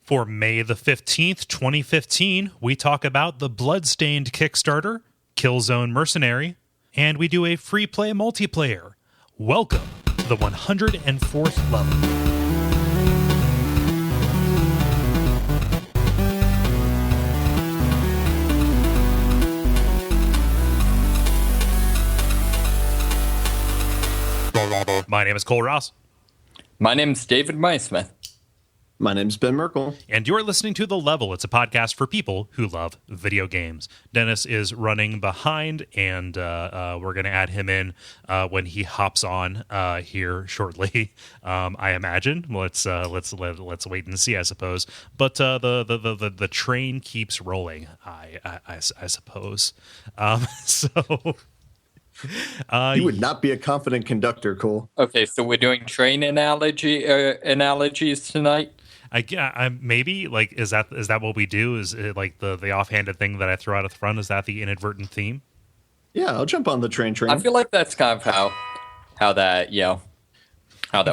For May the 15th, 2015, we talk about the Bloodstained Kickstarter, Killzone Mercenary, and we do a free play multiplayer. Welcome to the 104th level. My name is Kole Ross. My name's David Maismith. My name's Ben Merkel. And you're listening to The Level. It's a podcast for people who love video games. Dennis is running behind, and we're going to add him in when he hops on here shortly. I imagine. Let's wait and see, I suppose. But the train keeps rolling. I suppose. So. You would not be a confident conductor, Cole. Okay, so we're doing train analogies tonight. I maybe like is that what we do? Is it like the offhanded thing that I throw out at the front? Is that the inadvertent theme? Yeah, I'll jump on the train. I feel like that's kind of how that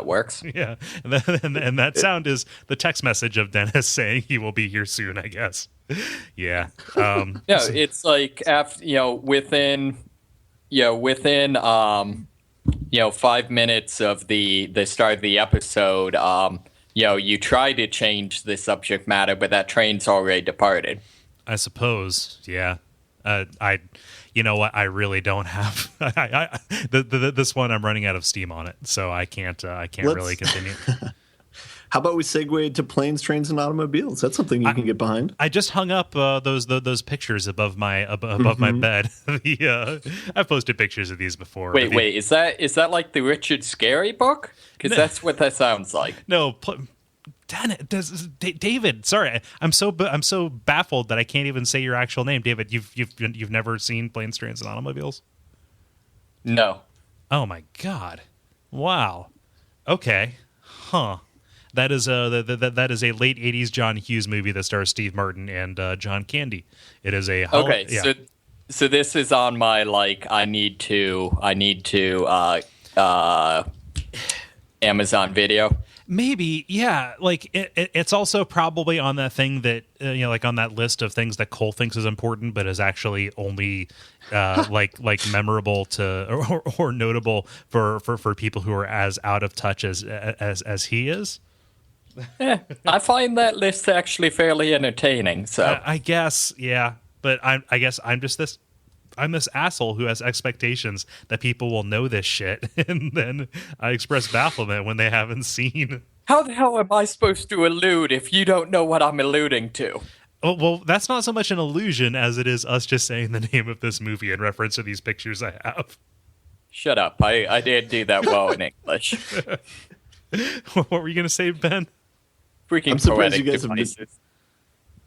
works. Yeah, and that sound is the text message of Dennis saying he will be here soon, I guess. Yeah. It's like after within 5 minutes of the start of the episode, you try to change the subject matter, but that train's already departed. I suppose, yeah. You know what? I really don't have. This one, I'm running out of steam on it, so I can't really continue. How about we segue to planes, trains, and automobiles? That's something you can get behind. I just hung up those pictures above my my bed. I've posted pictures of these before. Wait, is that like the Richard Scarry book? Because that's what that sounds like. No, David. Sorry, I'm so baffled that I can't even say your actual name, David. You've never seen Planes, Trains, and Automobiles? No. Oh my God! Wow. Okay. Huh. That is a late '80s John Hughes movie that stars Steve Martin and John Candy. It is a okay. Yeah. So this is on my I need to Amazon Video. Maybe, yeah. Like it's also probably on that thing that like on that list of things that Cole thinks is important, but is actually only like memorable to or notable for people who are as out of touch as he is. I find that list actually fairly entertaining. So I guess, yeah. But I guess I'm this asshole who has expectations that people will know this shit, and then I express bafflement when they haven't seen. How the hell am I supposed to allude if you don't know what I'm alluding to? Oh, well, that's not so much an illusion as it is us just saying the name of this movie in reference to these pictures I have. Shut up. I did do that well in English. What were you going to say, Ben? Freaking poetic devices.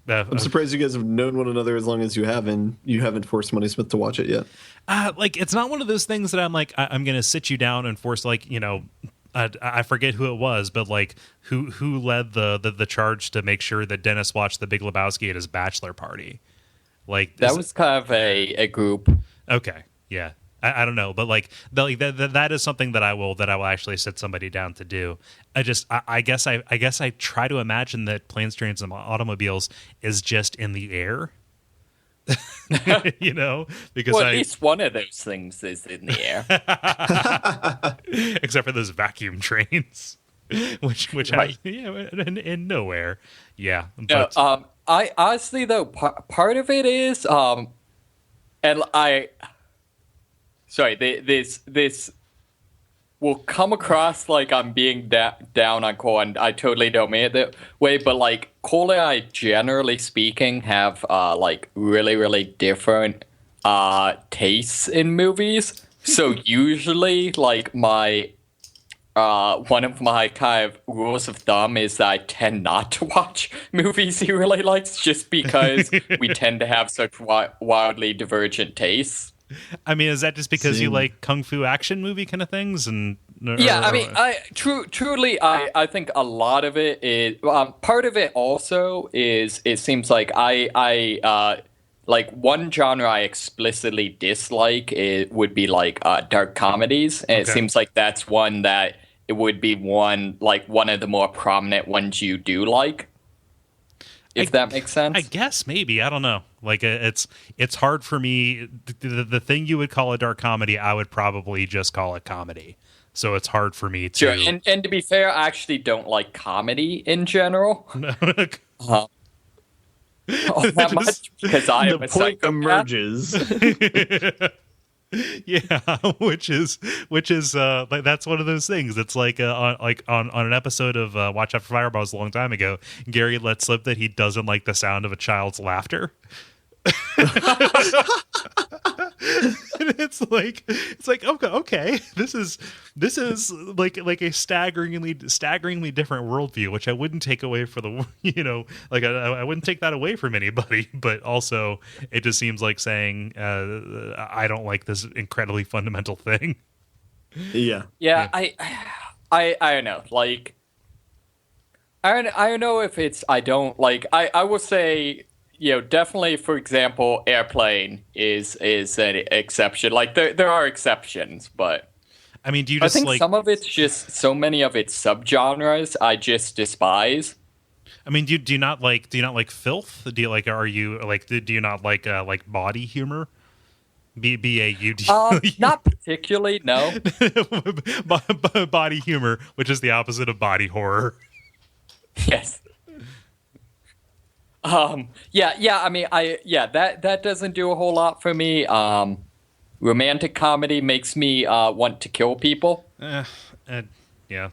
I'm surprised you guys have known one another as long as you have, and you haven't forced Money Smith to watch it yet. It's not one of those things that I'm like, I'm going to sit you down and force, I forget who it was, but who led the charge to make sure that Dennis watched The Big Lebowski at his bachelor party. That was kind of a group. Okay, yeah. I don't know, but that is something that I will actually sit somebody down to do. I guess I try to imagine that Planes, Trains, and Automobiles is just in the air. Because at least one of those things is in the air, except for those vacuum trains, which right. have in nowhere. Yeah, but I honestly though part of it is Sorry, this will come across like I'm being down on Cole, and I totally don't mean it that way, but Cole and I, generally speaking, have really, really different tastes in movies. So usually, my one of my kind of rules of thumb is that I tend not to watch movies he really likes, just because we tend to have such wildly divergent tastes. I mean, is that just because you like kung fu action movie kind of things? Truly, I think a lot of it is part of it. Also, is it seems like I one genre I explicitly dislike. It would be dark comedies, and It seems like that's one that it would be one of the more prominent ones you do like. if that makes sense. I guess maybe, I don't know. Like it's hard for me. The thing you would call a dark comedy, I would probably just call it comedy. So it's hard for me to. Sure, and to be fair, I actually don't like comedy in general. That much because I am a point psychopath. emerges. Yeah, which is like that's one of those things. It's like on an episode of Watch Out for Fireballs a long time ago, Gary let slip that he doesn't like the sound of a child's laughter. it's like okay, this is like a staggeringly different worldview, which I wouldn't take away for the like I wouldn't take that away from anybody, but also it just seems like saying I don't like this incredibly fundamental thing. Yeah. I don't know, like I don't know if it's I don't like I will say, definitely, for example, Airplane is an exception. Like there are exceptions, but I mean, do you just I think like some of it's just so many of its subgenres I just despise. I mean, do you not like filth? Do you like do you not like body humor? BAUD. Not particularly, no. Body humor, which is the opposite of body horror. Yes. Yeah. I mean, that doesn't do a whole lot for me. Romantic comedy makes me want to kill people. Yeah.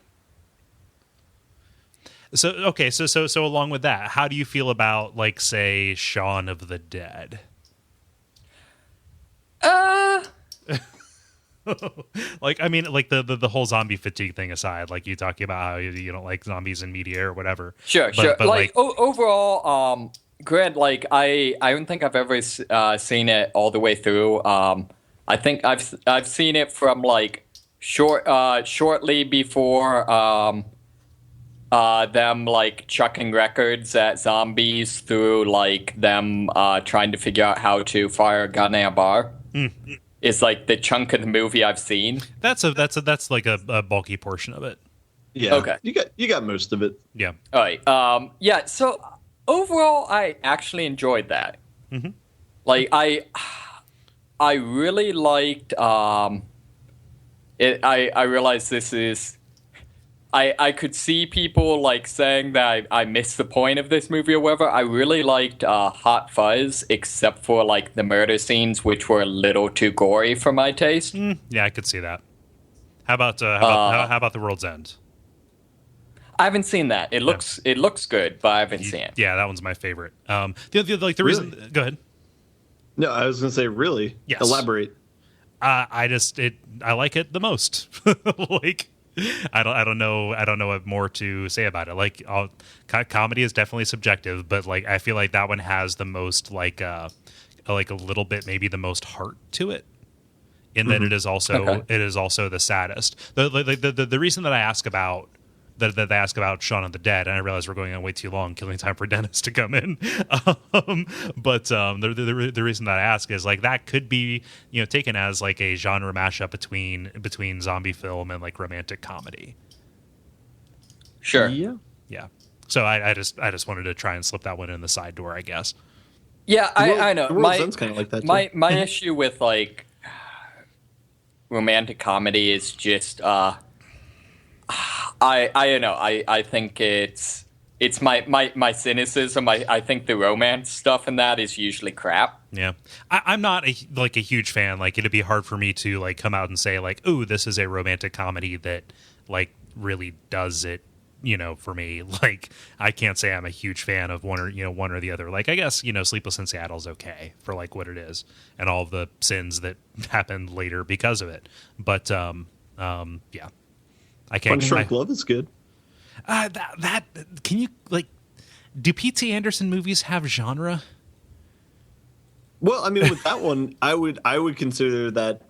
So okay, so along with that, how do you feel about like say Shaun of the Dead? Like I mean, like the whole zombie fatigue thing aside, like you talking about how you don't like zombies in media or whatever. Sure. But like overall, Grant, like I don't think I've ever seen it all the way through. I think I've seen it from like shortly before them like chucking records at zombies through like them trying to figure out how to fire a gun at a bar. Is like the chunk of the movie I've seen. That's like a bulky portion of it. Yeah. Okay. You got most of it. Yeah. All right. Yeah. So overall, I actually enjoyed that. Mm-hmm. Like I really liked. I realized this is. I could see people like saying that I missed the point of this movie or whatever. I really liked Hot Fuzz, except for like the murder scenes, which were a little too gory for my taste. Yeah, I could see that. How about The World's End? I haven't seen that. It looks good, but I haven't seen it. Yeah, that one's my favorite. The reason. Really? Go ahead. No, I was going to say really. Yes. Elaborate. I like it the most. Like. I don't know what more to say about it. Like, comedy is definitely subjective, but like I feel like that one has the most like a little bit maybe the most heart to it. In that it is also the saddest. The reason that I ask about that they ask about Shaun of the Dead, and I realize we're going on way too long, killing time for Dennis to come in. But the reason that I ask is like that could be taken as like a genre mashup between zombie film and like romantic comedy. Sure. Yeah. So I just wanted to try and slip that one in the side door, I guess. Yeah, I know. The World's End's kind of like that too. My issue with like romantic comedy is just I don't know. I think it's my cynicism. I think the romance stuff in that is usually crap. Yeah, I'm not a huge fan. Like it'd be hard for me to like come out and say like, "Ooh, this is a romantic comedy that like really does it." For me, like I can't say I'm a huge fan of one or the other. Like I guess Sleepless in Seattle's okay for like what it is and all of the sins that happened later because of it. But yeah. I can't. Punch-Drunk Love is good. That can you like? Do P.T. Anderson movies have genre? Well, I mean, with that one, I would consider that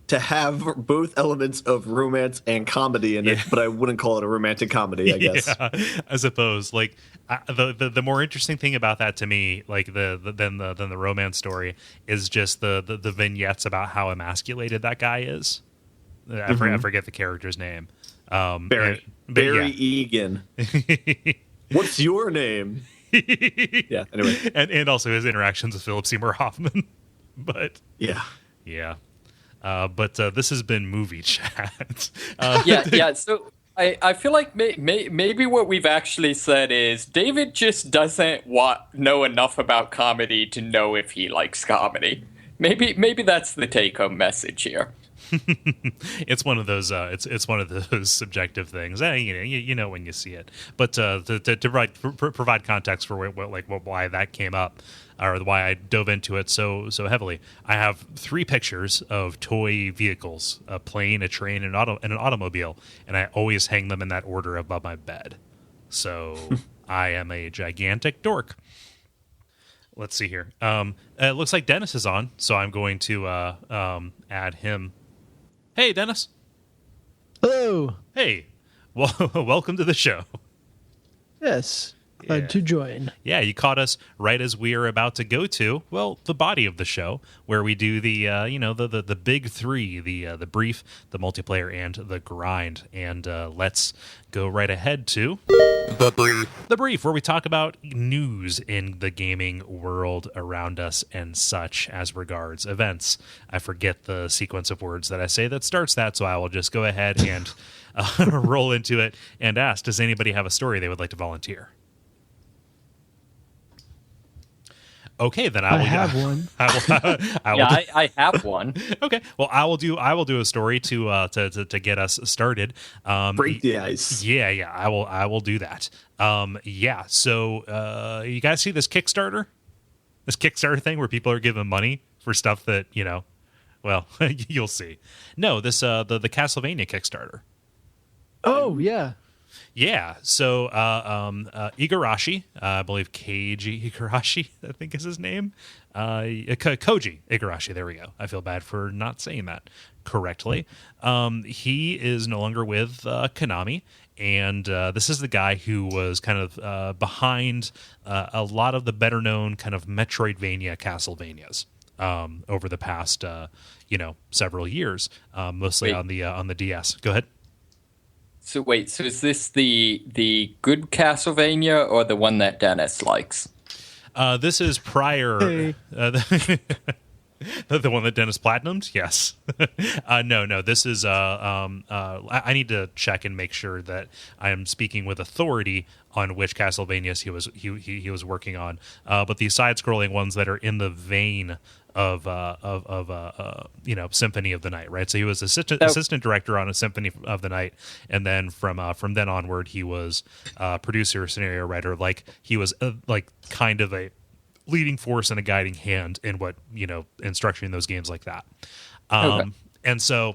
to have both elements of romance and comedy in it, but I wouldn't call it a romantic comedy. I guess. Yeah, I suppose. Like the more interesting thing about that to me, like than the romance story, is just the vignettes about how emasculated that guy is. I forget the character's name. Barry Egan. What's your name? Yeah. Anyway. And also his interactions with Philip Seymour Hoffman. But Yeah. yeah. But this has been Movie Chat. Yeah. So I feel like maybe what we've actually said is David just doesn't know enough about comedy to know if he likes comedy. Maybe that's the take-home message here. It's one of those. It's one of those subjective things. You know when you see it. But to provide context for why that came up, or why I dove into it so heavily, I have 3 pictures of toy vehicles: a plane, a train, and an automobile, and I always hang them in that order above my bed. So I am a gigantic dork. Let's see here. It looks like Dennis is on, so I'm going to add him. Hey, Dennis. Hello. Hey. Well, welcome to the show. Yes. Yeah. Glad to join. Yeah, you caught us right as we are about to go to, well, the body of the show, where we do the the big 3, the brief, the multiplayer, and the grind. And let's go right ahead to the brief, where we talk about news in the gaming world around us and such as regards events. I forget the sequence of words that I say that starts that, so I will just go ahead and roll into it and ask, does anybody have a story they would like to volunteer? Okay, then I will have one. I have one. Okay, well, I will do a story to get us started. Break the ice. Yeah, I will do that. Yeah. So, you guys see this Kickstarter thing where people are giving money for stuff that well, you'll see. No, this the Castlevania Kickstarter. Oh yeah. Yeah, so Igarashi, I believe Keiji Igarashi, I think is his name. Koji Igarashi, there we go. I feel bad for not saying that correctly. He is no longer with Konami, and this is the guy who was kind of behind a lot of the better-known kind of Metroidvania Castlevanias over the past, several years, mostly on the DS. Go ahead. So wait, so is this the good Castlevania or the one that Dennis likes? This is prior. Hey. The one that Dennis platinumed? Yes. No. This is. I need to check and make sure that I am speaking with authority on which Castlevanias he was working on. But the side-scrolling ones that are in the vein of Symphony of the Night, right? So he was assistant director on a Symphony of the Night, and then from then onward he was producer, scenario writer. Like he was kind of a leading force and a guiding hand in what in structuring those games like that. Okay. And so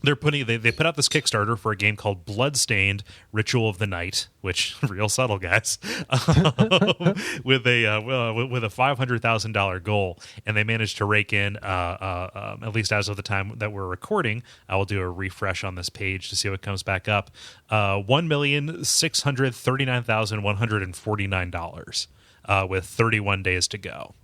they put out this Kickstarter for a game called Bloodstained Ritual of the Night, which real subtle, guys, with a $500,000 goal, and they managed to rake in at least as of the time that we're recording. I will do a refresh on this page to see what comes back up. $1,639,149 with 31 days to go.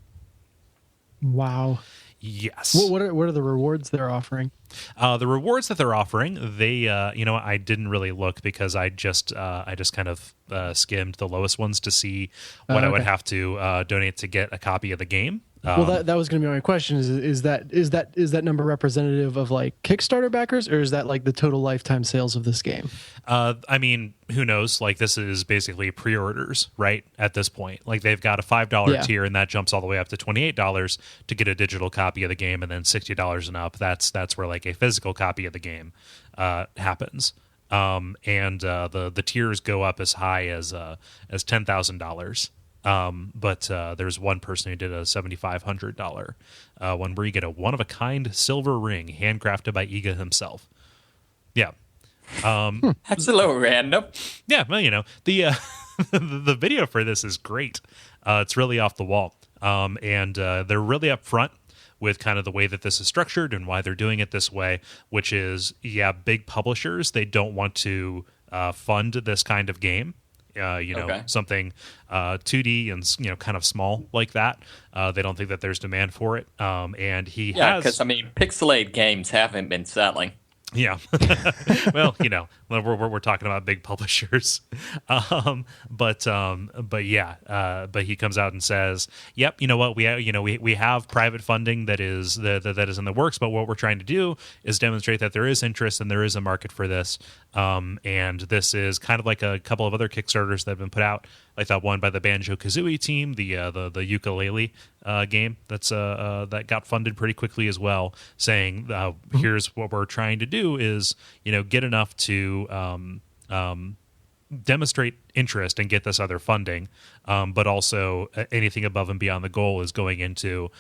Wow. Yes. What are the rewards they're offering? The rewards that they're offering, they, I didn't really look because I just kind of skimmed the lowest ones to see what I would have to donate to get a copy of the game. Well, that was going to be my question. Is that number representative of like Kickstarter backers, or is that like the total lifetime sales of this game? I mean, who knows? Like this is basically pre-orders, right? At this point, like they've got a $5 tier, and that jumps all the way up to $28 to get a digital copy of the game, and then $60 and up. That's where like a physical copy of the game happens. And the tiers go up as high as $10,000. But there's one person who did a $7,500 one where you get a one-of-a-kind silver ring handcrafted by Iga himself. Yeah. That's a little random. Yeah, well, the the video for this is great. It's really off the wall. And they're really upfront with kind of the way that this is structured and why they're doing it this way, which is, big publishers, they don't want to fund this kind of game. Something 2D and kind of small like that. They don't think that there's demand for it. And he has, because pixelated games haven't been selling. Yeah. Well, we're talking about big publishers. But yeah, but he comes out and says, "Yep, you know what? We have private funding that is that is in the works, but what we're trying to do is demonstrate that there is interest and there is a market for this. And this is kind of like a couple of other Kickstarters that have been put out, like that one by the Banjo-Kazooie team, the ukulele game that got funded pretty quickly as well, saying here's what we're trying to do is get enough to demonstrate interest and get this other funding, but also anything above and beyond the goal is going into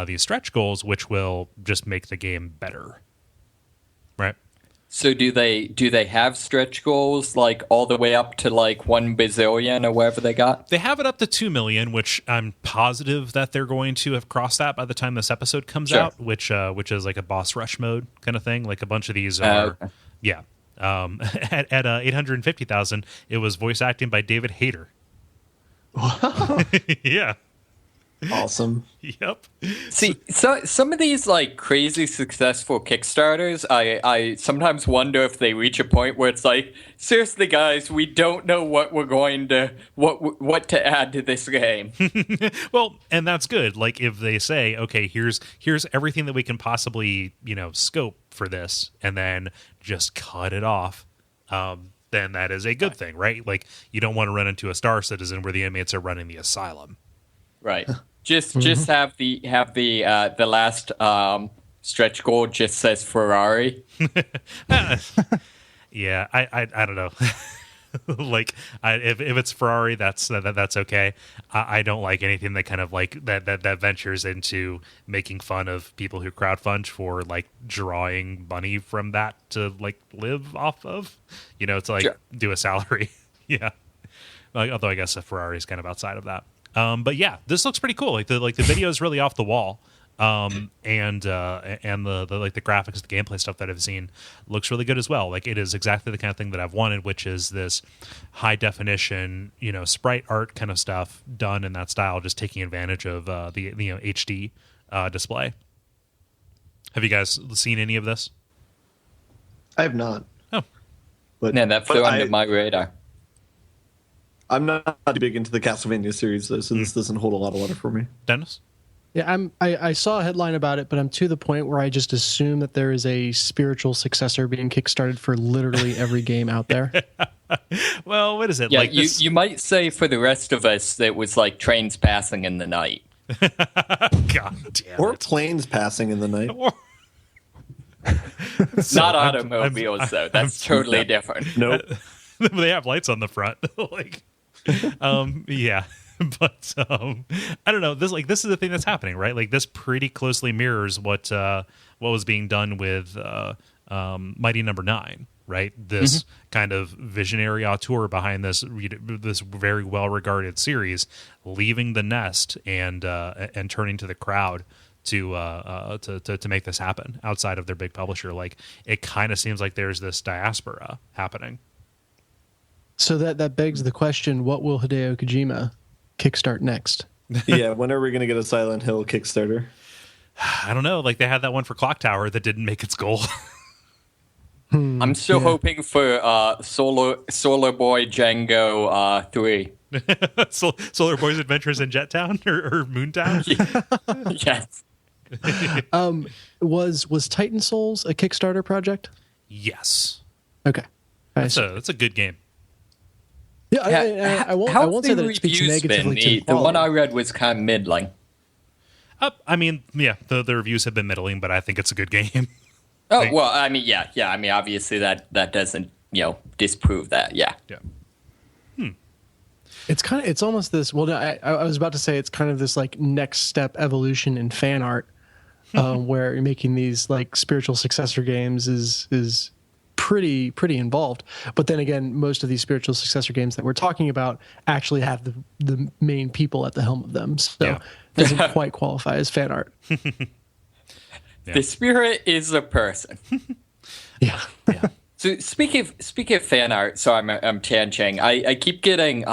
these stretch goals, which will just make the game better, right?" So do they have stretch goals like all the way up to like 1 bazillion or whatever they got? They have it up to 2 million, which I'm positive that they're going to have crossed that by the time this episode comes out, which is like a boss rush mode kind of thing. Like a bunch of these are, okay. yeah. At 850,000, it was voice acting by David Hayter. Yeah. Awesome. Yep. See, so some of these like crazy successful Kickstarters, I sometimes wonder if they reach a point where it's like, seriously, guys, we don't know what we're going to what to add to this game. Well, and that's good. Like if they say, okay, here's everything that we can possibly scope for this, and then just cut it off. Then that is a good thing, right? Like you don't want to run into a Star Citizen where the inmates are running the asylum. Right. Just have the last stretch goal just says Ferrari. Yeah, I don't know. Like if it's Ferrari, that's okay. I don't like anything that kind of like that ventures into making fun of people who crowdfund for like drawing money from that to like live off of. To like do a salary. Yeah. Although I guess a Ferrari is kind of outside of that. But yeah, this looks pretty cool. Like the video is really off the wall. And the like the graphics, the gameplay stuff that I've seen looks really good as well. Like it is exactly the kind of thing that I've wanted, which is this high definition, sprite art kind of stuff done in that style, just taking advantage of the HD display. Have you guys seen any of this? I have not. Oh, but Man, that flew under my radar. I'm not big into the Castlevania series, though, so this doesn't hold a lot of water for me. Dennis? Yeah, I saw a headline about it, but I'm to the point where I just assume that there is a spiritual successor being kickstarted for literally every game out there. Well, what is it? Yeah, like you might say for the rest of us that it was like trains passing in the night. God damn Or it. planes passing in the night. Not automobiles, though. That's totally different. Nope. They have lights on the front. Like, yeah. But I don't know. This is the thing that's happening, right? Like this pretty closely mirrors what was being done with Mighty Number 9, right? This kind of visionary auteur behind this very well regarded series, leaving the nest and turning to the crowd to make this happen outside of their big publisher. Like it kind of seems like there's this diaspora happening. So that begs the question: what will Hideo Kojima kickstart next? Yeah, when are we going to get a Silent Hill Kickstarter? I don't know. Like they had that one for Clock Tower that didn't make its goal. I'm still hoping for Solar Boy Django 3. Solar Boy's Adventures in Jet Town or Moontown. Yes. Was Titan Souls a Kickstarter project? Yes. Okay. That's a good game. Yeah, I won't say that it speaks negatively to the one I read was kind of middling. I mean, yeah, the reviews have been middling, but I think it's a good game. Oh, well, I mean, yeah. I mean, obviously that doesn't, disprove that. Yeah. Yeah. It's almost this. Well, I was about to say it's kind of this like next step evolution in fan art, where you're making these like spiritual successor games is pretty involved. But then again, most of these spiritual successor games that we're talking about actually have the main people at the helm of them, so it doesn't quite qualify as fan art. Yeah. The spirit is a person. Yeah. So speaking of fan art, so I'm tangenting. I keep getting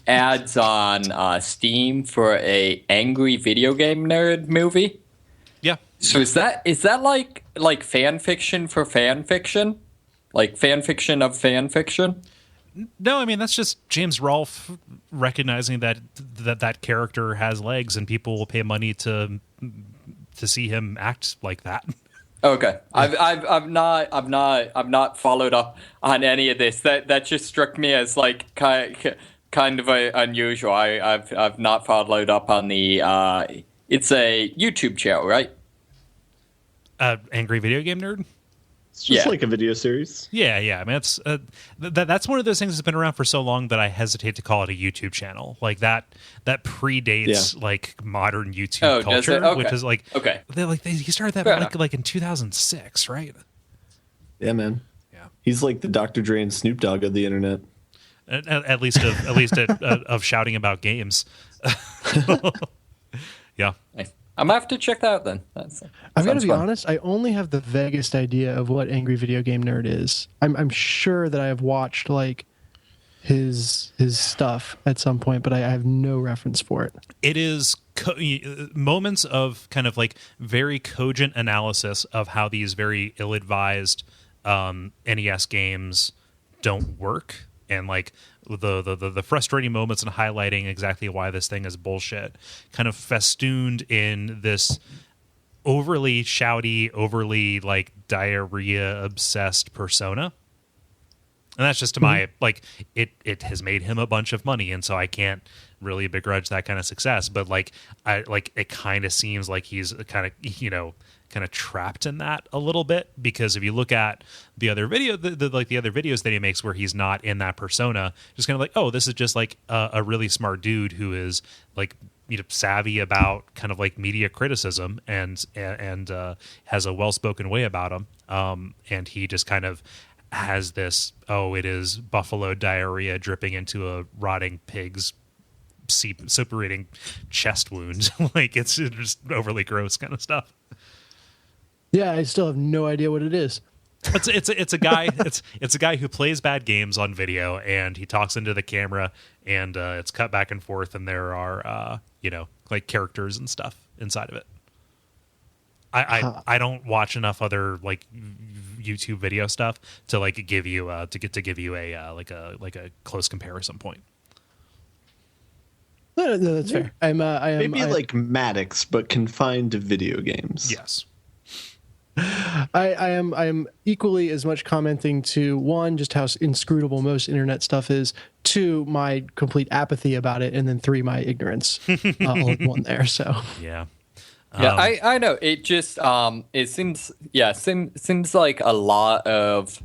ads on Steam for a angry video game nerd movie. So is that like fan fiction for fan fiction? Like fan fiction of fan fiction? No, I mean that's just James Rolfe recognizing that character has legs and people will pay money to see him act like that. Okay, I've not followed up on any of this. That just struck me as like kind of unusual. I've not followed up on the. It's a YouTube channel, right? Angry Video Game Nerd. It's just like a video series. Yeah. I mean, that's one of those things that's been around for so long that I hesitate to call it a YouTube channel. Like that predates like modern YouTube culture, which is like he started that like in 2006, right? Yeah, man. Yeah, he's like the Dr. Dre and Snoop Dogg of the internet. At least of shouting about games. Yeah. Nice. I'm gonna have to check that out then. I've got to be honest. I only have the vaguest idea of what Angry Video Game Nerd is. I'm sure that I have watched like his stuff at some point, but I have no reference for it. It is moments of kind of like very cogent analysis of how these very ill-advised NES games don't work, and like the frustrating moments and highlighting exactly why this thing is bullshit, kind of festooned in this overly shouty, overly like diarrhea obsessed persona. And that's just to my like it has made him a bunch of money, and so I can't really begrudge that kind of success. But like it kind of seems like he's kind of trapped in that a little bit, because if you look at the other video, the other videos that he makes where he's not in that persona, just kind of like, oh, this is just like a really smart dude who is like savvy about kind of like media criticism and has a well-spoken way about him, and he just kind of has this, it is buffalo diarrhea dripping into a rotting pig's suppurating chest wound. Like it's just overly gross kind of stuff. Yeah, I still have no idea what it is. It's a guy it's a guy who plays bad games on video, and he talks into the camera, and it's cut back and forth, and there are like characters and stuff inside of it. I don't watch enough other like YouTube video stuff to like give you a close comparison point. No, that's fair. Like Maddox, but confined to video games. Yes. I am equally as much commenting to, one, just how inscrutable most internet stuff is, two, my complete apathy about it, and then three, my ignorance. All in one there. So yeah. I know. It just it seems like a lot of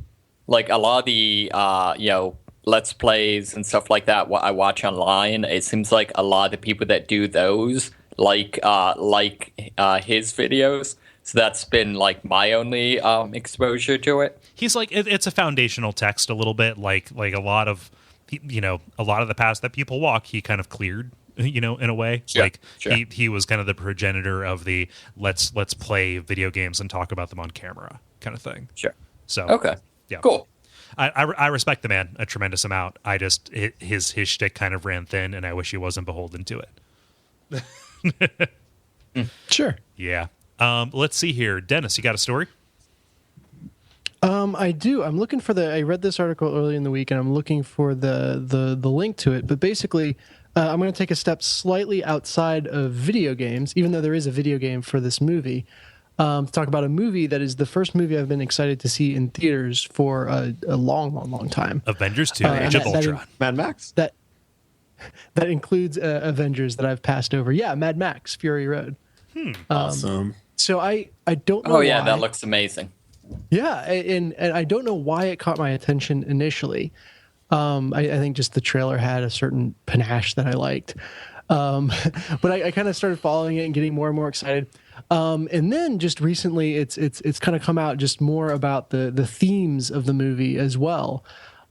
the Let's Plays and stuff like that what I watch online. It seems like a lot of the people that do those like his videos. So that's been like my only exposure to it. He's like it's a foundational text a little bit, like a lot of the paths that people walk. He kind of cleared. In a way, sure, like sure. He was kind of the progenitor of the let's play video games and talk about them on camera kind of thing. Sure. So okay, yeah, cool. I respect the man a tremendous amount. I just his shtick kind of ran thin, and I wish he wasn't beholden to it. Sure. Yeah. Let's see here, Dennis. You got a story? I do. I'm looking for I read this article early in the week, and I'm looking for the link to it. But basically, I'm going to take a step slightly outside of video games, even though there is a video game for this movie, to talk about a movie that is the first movie I've been excited to see in theaters for a long time. Avengers 2, Age of Ultron. Mad Max? That includes Avengers that I've passed over. Yeah, Mad Max, Fury Road. Awesome. So I don't know Oh, yeah, why. that looks amazing. Yeah, and I don't know why it caught my attention initially. I think just the trailer had a certain panache that I liked. But I kind of started following it and getting more and more excited. And then just recently it's kind of come out just more about the themes of the movie as well.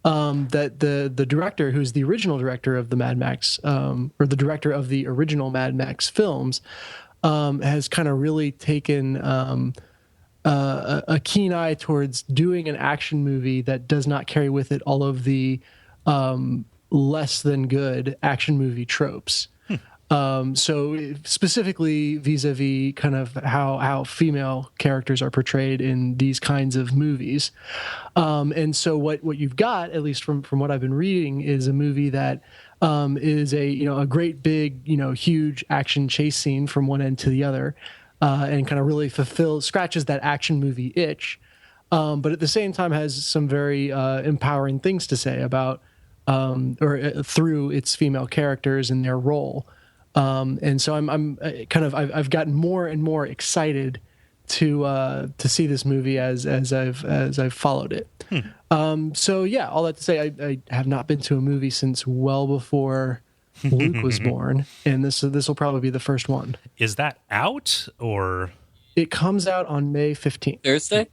That the director, who's the original director of the Mad Max, or the director of the original Mad Max films, has kind of really taken a keen eye towards doing an action movie that does not carry with it all of the less than good action movie tropes. So specifically vis-a-vis kind of how female characters are portrayed in these kinds of movies. And so what you've got, at least from what I've been reading, is a movie that is a great big, huge action chase scene from one end to the other, and kind of really scratches that action movie itch. But at the same time has some very empowering things to say about through its female characters and their role. And so I've gotten more and more excited to see this movie as I've followed it. So yeah, all that to say, I have not been to a movie since well before Luke was born, and this will probably be the first one. Is that out or? It comes out on May 15th. Thursday?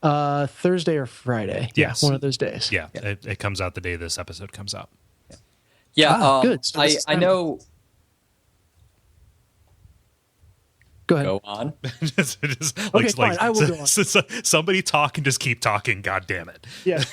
Thursday or Friday. Yes. Yeah, one of those days. Yeah. It comes out the day this episode comes out. Yeah, good. So I know. Go ahead. Go on. Okay, fine. I will go on. Somebody talk and just keep talking. God damn it. Yeah.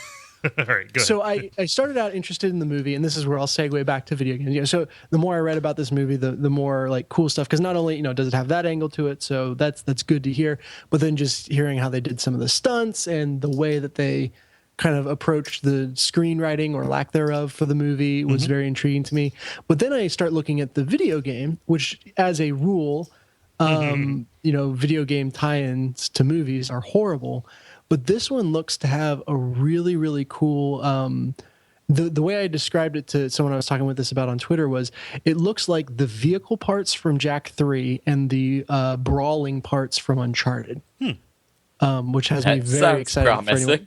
All right, good. So I started out interested in the movie, and this is where I'll segue back to video games. So the more I read about this movie, the more like cool stuff. Because not only does it have that angle to it, so that's good to hear. But then just hearing how they did some of the stunts and the way that they kind of approached the screenwriting or lack thereof for the movie was very intriguing to me. But then I start looking at the video game, which, as a rule, video game tie-ins to movies are horrible. But this one looks to have a really, really cool. The way I described it to someone I was talking with this about on Twitter was, it looks like the vehicle parts from Jak 3 and the brawling parts from Uncharted, which has me very excited. Promising.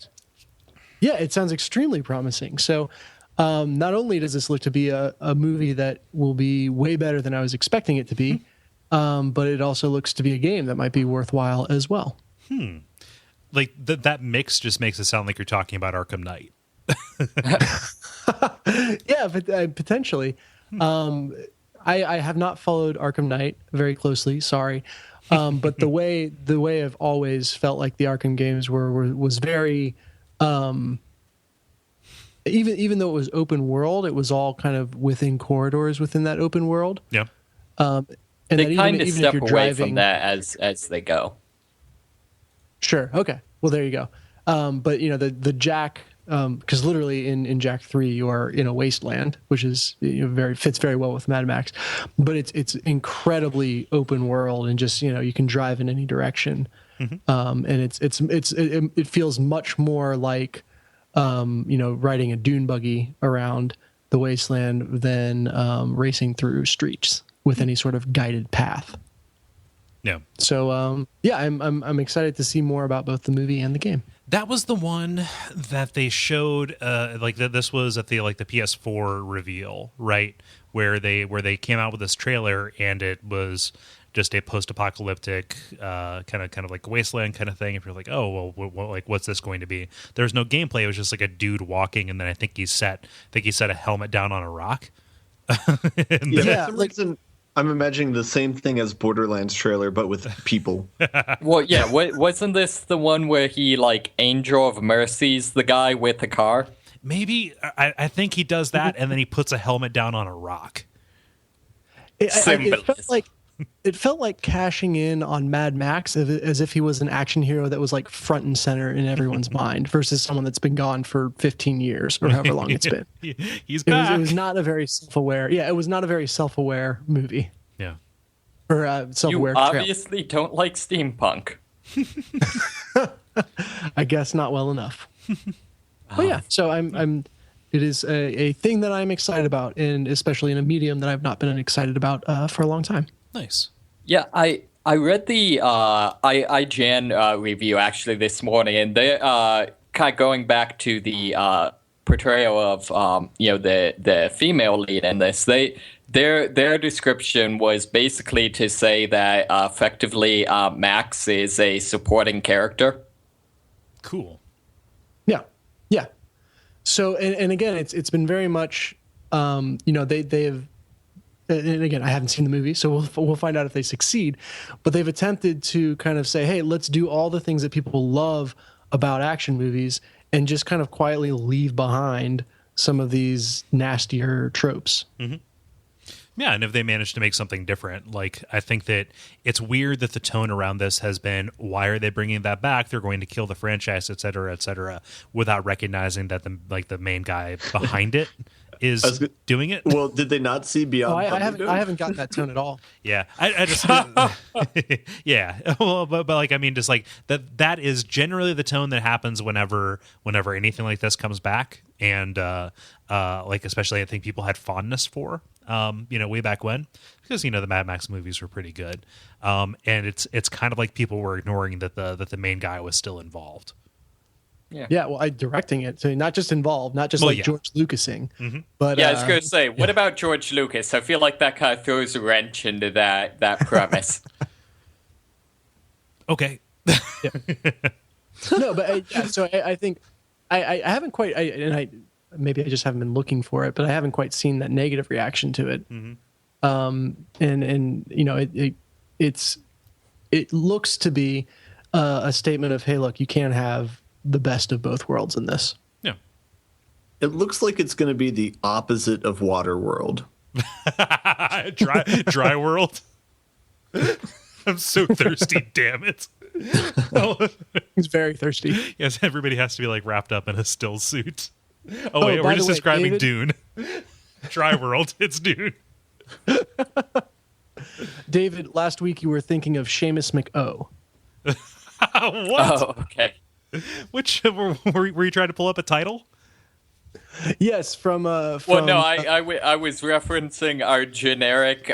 Yeah, it sounds extremely promising. So not only does this look to be a movie that will be way better than I was expecting it to be, but it also looks to be a game that might be worthwhile as well. Like that mix just makes it sound like you're talking about Arkham Knight. Yeah, but potentially. I have not followed Arkham Knight very closely. Sorry, but the way I've always felt like the Arkham games was very. Even though it was open world, it was all kind of within corridors within that open world. Yeah. And They kind of even step if you're away driving, from that as they go. Sure. Okay. Well, there you go. But the Jak, because literally in Jak 3 you are in a wasteland, which is fits very well with Mad Max, but it's incredibly open world and just you can drive in any direction, and it feels much more like riding a dune buggy around the wasteland than racing through streets with any sort of guided path. Yeah. So I'm excited to see more about both the movie and the game. That was the one that they showed. This was at the PS4 reveal, right? Where they came out with this trailer and it was just a post-apocalyptic kind of like wasteland kind of thing. If you're like, oh well, what's this going to be? There's no gameplay. It was just like a dude walking, and then I think he set a helmet down on a rock. For some reason, I'm imagining the same thing as Borderlands trailer, but with people. Well, yeah, wasn't this the one where he, Angel of Mercy's the guy with the car? Maybe. I think he does that, and then he puts a helmet down on a rock. It felt like cashing in on Mad Max as if he was an action hero that was front and center in everyone's mind versus someone that's been gone for 15 years or however long it's been. He's back. It was not a very self-aware. Yeah, it was not a very self-aware movie. Yeah. Or self-aware. You obviously don't like steampunk. I guess not well enough. But yeah, so it is a thing that I'm excited about, and especially in a medium that I've not been excited about for a long time. Nice. Yeah, I read the IGN review actually this morning, and they're kind of going back to the portrayal of the female lead in this. Their description was basically to say that effectively Max is a supporting character. Cool. Yeah. So and again, it's been very much they have. And again, I haven't seen the movie, so we'll find out if they succeed. But they've attempted to kind of say, hey, let's do all the things that people love about action movies and just kind of quietly leave behind some of these nastier tropes. Mm-hmm. Yeah, and if they manage to make something different, like I think that it's weird that the tone around this has been, why are they bringing that back? They're going to kill the franchise, et cetera, without recognizing that the main guy behind it is doing it. Well, did they not see Beyond? I haven't gotten that tone at all. Yeah, I just yeah. Well, but like I mean, just like that is generally the tone that happens whenever anything like this comes back, and like especially I think people had fondness for way back when, because the Mad Max movies were pretty good, and it's kind of like people were ignoring that the main guy was still involved. Yeah, well, directing it, so not just involved, not just George Lucasing, but I was going to say, what about George Lucas? I feel like that kind of throws a wrench into that premise. Okay. No, but so I think I haven't quite, maybe I just haven't been looking for it, but I haven't quite seen that negative reaction to it. It looks to be a statement of, hey, look, you can't have the best of both worlds in this. Yeah. It looks like it's going to be the opposite of Waterworld. dry world. I'm so thirsty, damn it. He's very thirsty. Yes, everybody has to be like wrapped up in a still suit. Oh wait, we're just describing Dune. Dry world, it's Dune. David, last week you were thinking of Seamus McO. What? Oh, okay. Which were you trying to pull up a title? Yes, from well, no, I was referencing our generic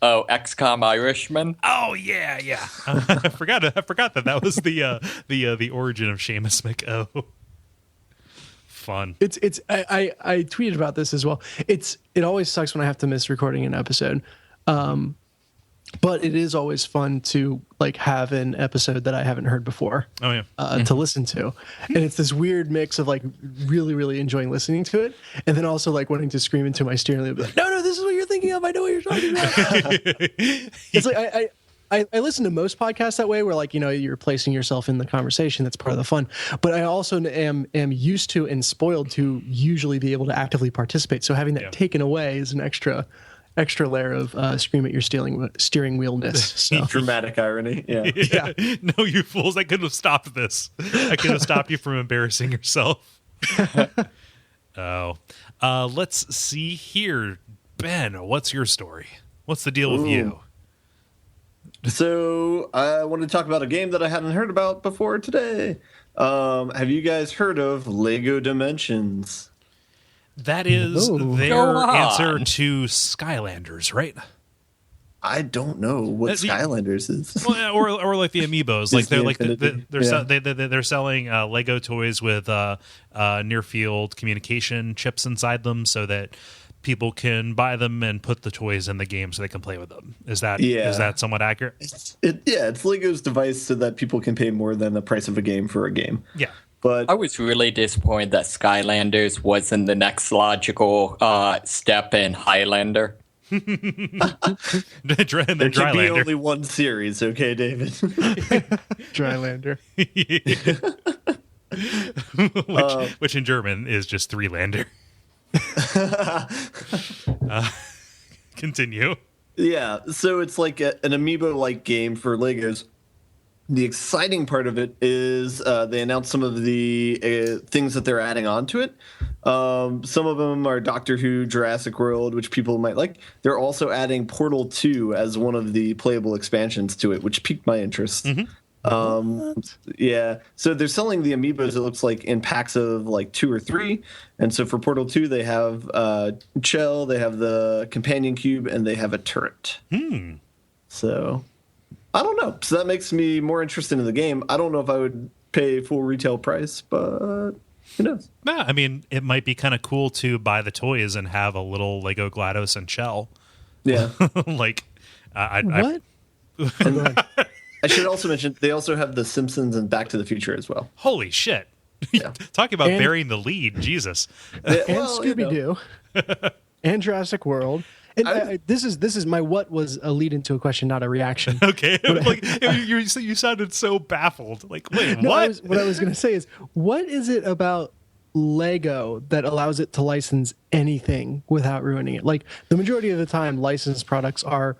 XCOM Irishman. Oh yeah. I forgot that was the origin of Seamus McO. Fun. I tweeted about this as well. It always sucks when I have to miss recording an episode. But it is always fun to like have an episode that I haven't heard before. Oh yeah. To listen to, and it's this weird mix of like really, really enjoying listening to it, and then also like wanting to scream into my steering wheel, like, no, this is what you're thinking of. I know what you're talking about. It's like I listen to most podcasts that way, where like you're placing yourself in the conversation. That's part of the fun. But I also am used to and spoiled to usually be able to actively participate. So having that taken away is an extra layer of scream at your steering wheelness. So. Dramatic irony. Yeah. No, you fools! I could have stopped this. I could have stopped you from embarrassing yourself. Let's see here, Ben. What's your story? What's the deal with you? So I want to talk about a game that I hadn't heard about before today. Have you guys heard of Lego Dimensions? That is their answer to Skylanders, right? I don't know what Skylanders is. Well, or like the Amiibos, like they're like they're selling Lego toys with near field communication chips inside them, so that people can buy them and put the toys in the game so they can play with them. Is that somewhat accurate? It's Lego's device so that people can pay more than the price of a game for a game. Yeah. But I was really disappointed that Skylanders wasn't the next logical step in Highlander. There can be only one series, okay, David? Drylander. which in German is just Three-lander. Continue. Yeah, so it's like an Amiibo-like game for Legos. The exciting part of it is they announced some of the things that they're adding on to it. Some of them are Doctor Who, Jurassic World, which people might like. They're also adding Portal 2 as one of the playable expansions to it, which piqued my interest. Yeah, so they're selling the Amiibos, it looks like, in packs of like 2 or 3. And so for Portal 2, they have Chell, they have the Companion Cube, and they have a turret. So I don't know. So that makes me more interested in the game. I don't know if I would pay full retail price, but who knows? Nah, I mean, it might be kind of cool to buy the toys and have a little Lego GLaDOS and Chell. Yeah. Like, what? I should also mention they also have The Simpsons and Back to the Future as well. Holy shit. Yeah. Talking about burying the lead. Jesus. And Scooby-Doo. And Jurassic World. And this is my what was a lead into a question, not a reaction. Okay, like you sounded so baffled. Like, wait, no, what? What I was going to say is, what is it about Lego that allows it to license anything without ruining it. Like the majority of the time, licensed products are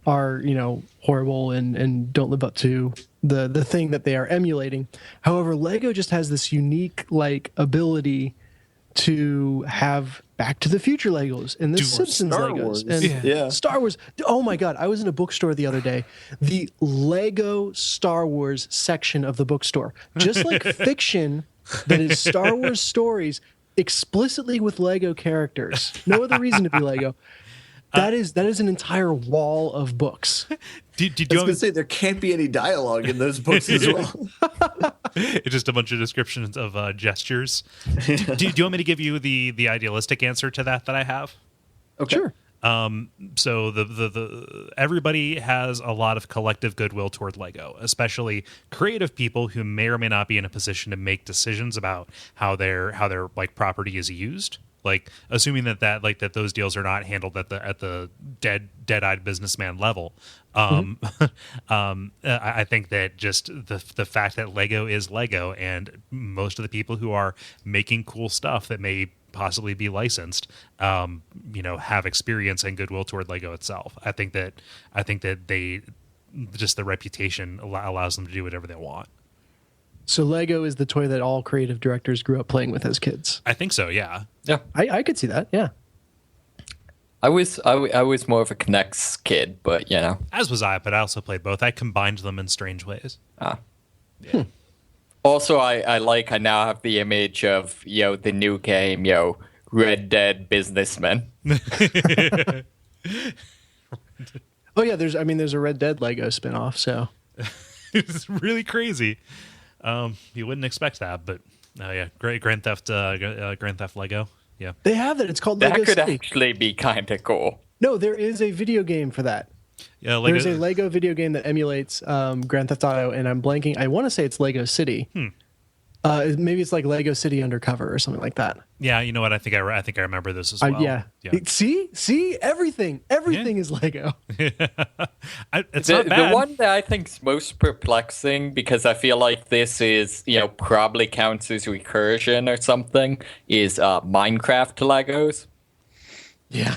horrible and don't live up to the thing that they are emulating. However, Lego just has this unique ability to have Back to the Future Legos and the Simpsons Star Legos Wars. and Star Wars. Oh my God. I was in a bookstore the other day. The Lego Star Wars section of the bookstore, just like fiction that is Star Wars stories explicitly with Lego characters. No other reason to be Lego. That is an entire wall of books. I was going to say, there can't be any dialogue in those books as well. It's just a bunch of descriptions of gestures. Do you want me to give you the idealistic answer to that I have? Okay. Sure. So the everybody has a lot of collective goodwill toward Lego, especially creative people who may or may not be in a position to make decisions about how their like property is used. Like assuming that those deals are not handled at the dead-eyed businessman level. I think that just the fact that Lego is Lego, and most of the people who are making cool stuff that may possibly be licensed, have experience and goodwill toward Lego itself. I think that they just the reputation allows them to do whatever they want. So Lego is the toy that all creative directors grew up playing with as kids. I think so. Yeah. Yeah. I could see that. Yeah. I was more of a Connects kid, but As was I, but I also played both. I combined them in strange ways. Yeah. Also, I now have the image of the new game, Red Dead Businessman. Oh yeah, there's a Red Dead Lego spinoff, so It's really crazy. You wouldn't expect that, but yeah, great Grand Theft Lego. Yeah, they have that. It's called That Lego could City. actually be kind of cool. No, there is a video game for that. yeah. There's a Lego video game that emulates Grand Theft Auto, and I'm blanking. I want to say it's Lego City. Maybe it's like Lego City Undercover or something like that. Yeah, you know what? I think I remember this as well. Yeah. See, everything is Lego. It's not bad. The one that I think is most perplexing, because I feel like this is probably counts as recursion or something, is Minecraft Legos. Yeah.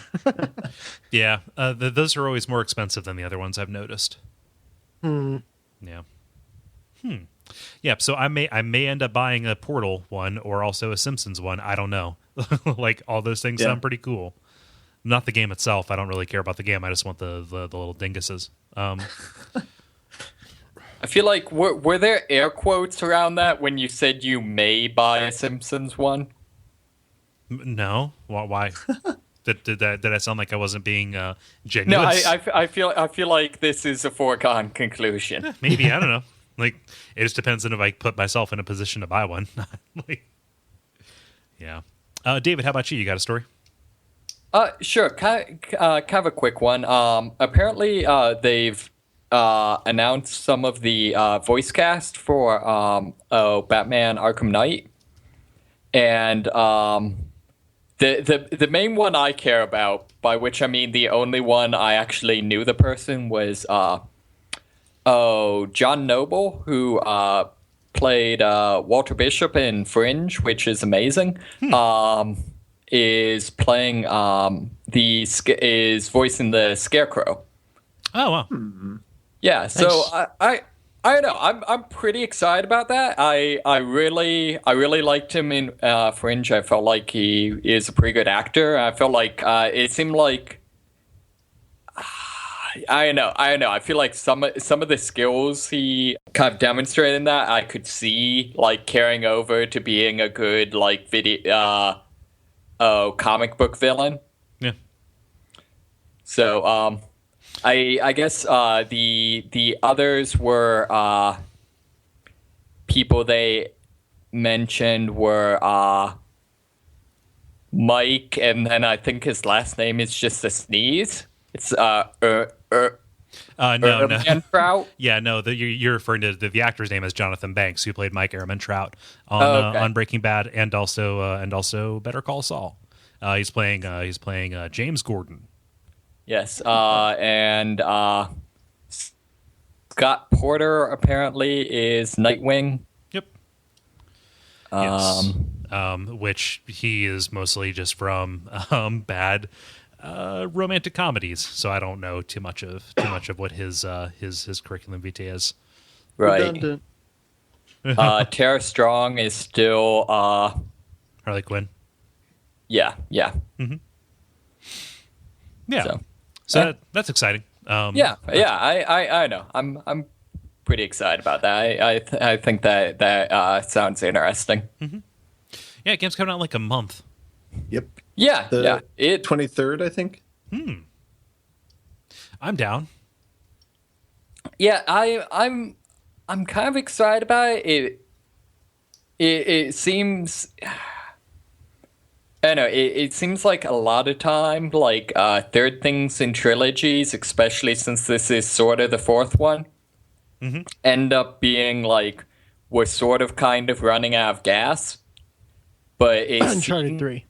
Yeah, those are always more expensive than the other ones I've noticed. Yeah. Yeah, so I may end up buying a Portal one or also a Simpsons one. I don't know. Like all those things sound pretty cool. Not the game itself. I don't really care about the game. I just want the little dinguses. I feel like were there air quotes around that when you said you may buy a Simpsons one? No, why? Did I sound like I wasn't being genuine? No, I feel like this is a foregone conclusion. Maybe, I don't know. Like, it just depends on if I put myself in a position to buy one. Yeah. David, how about you? You got a story? Sure. Kind of a quick one. Apparently, they've announced some of the voice cast for Batman Arkham Knight. And the main one I care about, by which I mean the only one I actually knew the person, was John Noble, who played Walter Bishop in Fringe, which is amazing. Is playing is voicing the Scarecrow. Oh wow. Yeah, so I don't know. I'm pretty excited about that. I really liked him in Fringe. I felt like he is a pretty good actor. I felt like it seemed like I don't know. I feel like some of the skills he kind of demonstrated in that I could see like carrying over to being a good like video comic book villain. Yeah. So I guess the others were people they mentioned were Mike, and then I think his last name is just a sneeze. It's No. Trout. Yeah, no. You're referring to the actor's name as Jonathan Banks, who played Mike Ehrman-Trout on Breaking Bad and also Better Call Saul. He's playing James Gordon. Yes, and Scott Porter apparently is Nightwing. Yep. Yes. which he is mostly just from bad romantic comedies. So I don't know too much of what his curriculum vitae is. Right. Redundant. Tara Strong is still Harley Quinn. Yeah. Yeah. So that's exciting. I know. I'm pretty excited about that. I think that sounds interesting. Yeah, game's coming out in like a month. Yep. Yeah, The It 23rd, I think. I'm down. Yeah, I'm kind of excited about it. It seems, I don't know. It seems like a lot of time, like third things in trilogies, especially since this is sort of the fourth one, end up being like we're sort of kind of running out of gas. But it's Uncharted 3.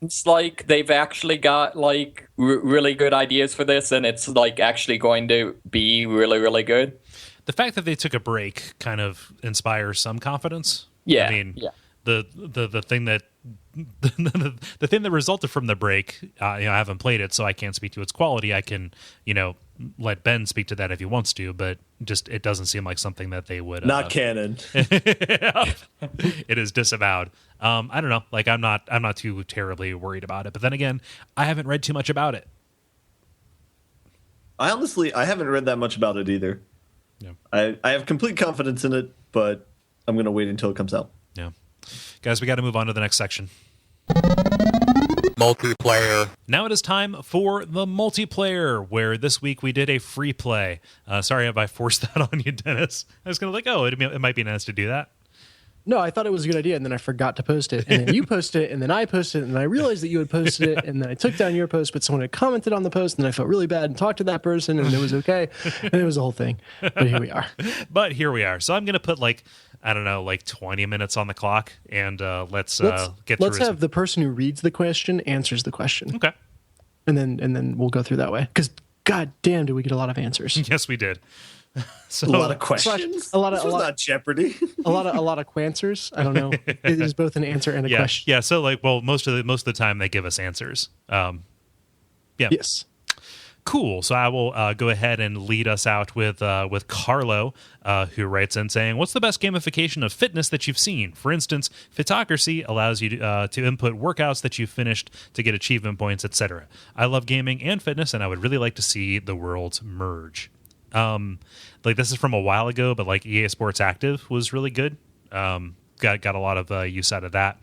It's like they've actually got like really good ideas for this, and it's like actually going to be really, really good. The fact that they took a break kind of inspires some confidence. Yeah, I mean, yeah. the thing that the thing that resulted from the break, I haven't played it, so I can't speak to its quality. I can, let Ben speak to that if he wants to, but just it doesn't seem like something that they would. Not canon. It is disavowed. I don't know. Like I'm not too terribly worried about it. But then again, I haven't read too much about it. I haven't read that much about it either. Yeah. I have complete confidence in it, but I'm going to wait until it comes out. Yeah. Guys, we got to move on to the next section. Multiplayer. Now it is time for the multiplayer, where this week we did a free play. Sorry if I forced that on you, Dennis. I was going to it might be nice to do that. No, I thought it was a good idea, and then I forgot to post it. And then you posted it, and then I posted it, and I realized that you had posted it, and then I took down your post, but someone had commented on the post, and I felt really bad and talked to that person, and it was okay. And it was a whole thing. But here we are. So I'm going to put 20 minutes on the clock, and let's get through. Let's have the person who reads the question answers the question. Okay. And then we'll go through that way. Because god damn, did we get a lot of answers. Yes, we did. So, a lot of questions. A lot this was not Jeopardy. a lot of quanswers. I don't know. It is both an answer and a question. Yeah. So most of the time they give us answers. Yeah. Yes. Cool. So I will go ahead and lead us out with Carlo, who writes in saying, "What's the best gamification of fitness that you've seen? For instance, Fitocracy allows you to input workouts that you've finished to get achievement points, etc. I love gaming and fitness, and I would really like to see the worlds merge." This is from a while ago, but EA Sports Active was really good. Got a lot of use out of that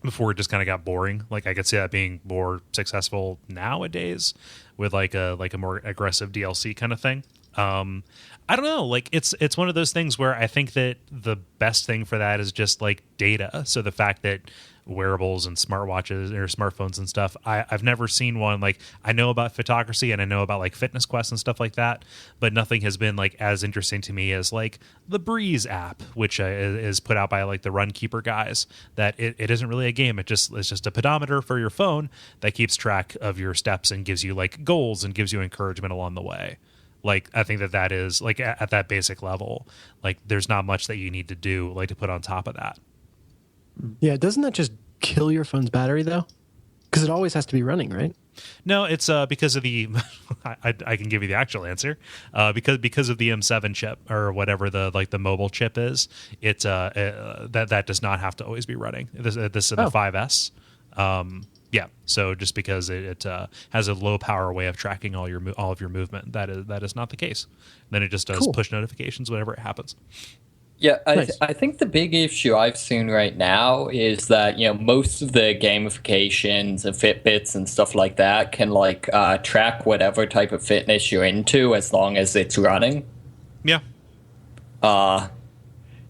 before it just kind of got boring. I could see that being more successful nowadays with a more aggressive DLC kind of thing. I don't know. It's one of those things where I think that the best thing for that is just data. So the fact that wearables and smartwatches or smartphones and stuff, I've never seen one. I know about Fitocracy and I know about Fitness Quest and stuff like that, but nothing has been as interesting to me as the Breeze app, which is put out by the Runkeeper guys. That it isn't really a game. It's just a pedometer for your phone that keeps track of your steps and gives you goals and gives you encouragement along the way. I think that is at that basic level, there's not much that you need to do to put on top of that. Yeah, doesn't that just kill your phone's battery though? Because it always has to be running, right? No, it's because of the. I can give you the actual answer. Because of the M7 chip or whatever the mobile chip is. It's that does not have to always be running. This is the 5S. Yeah, so just because it has a low power way of tracking all of your movement, that is not the case. Then it just does push notifications whenever it happens. Yeah, Nice. I think the big issue I've seen right now is that most of the gamifications and Fitbits and stuff like that can track whatever type of fitness you're into as long as it's running. Yeah.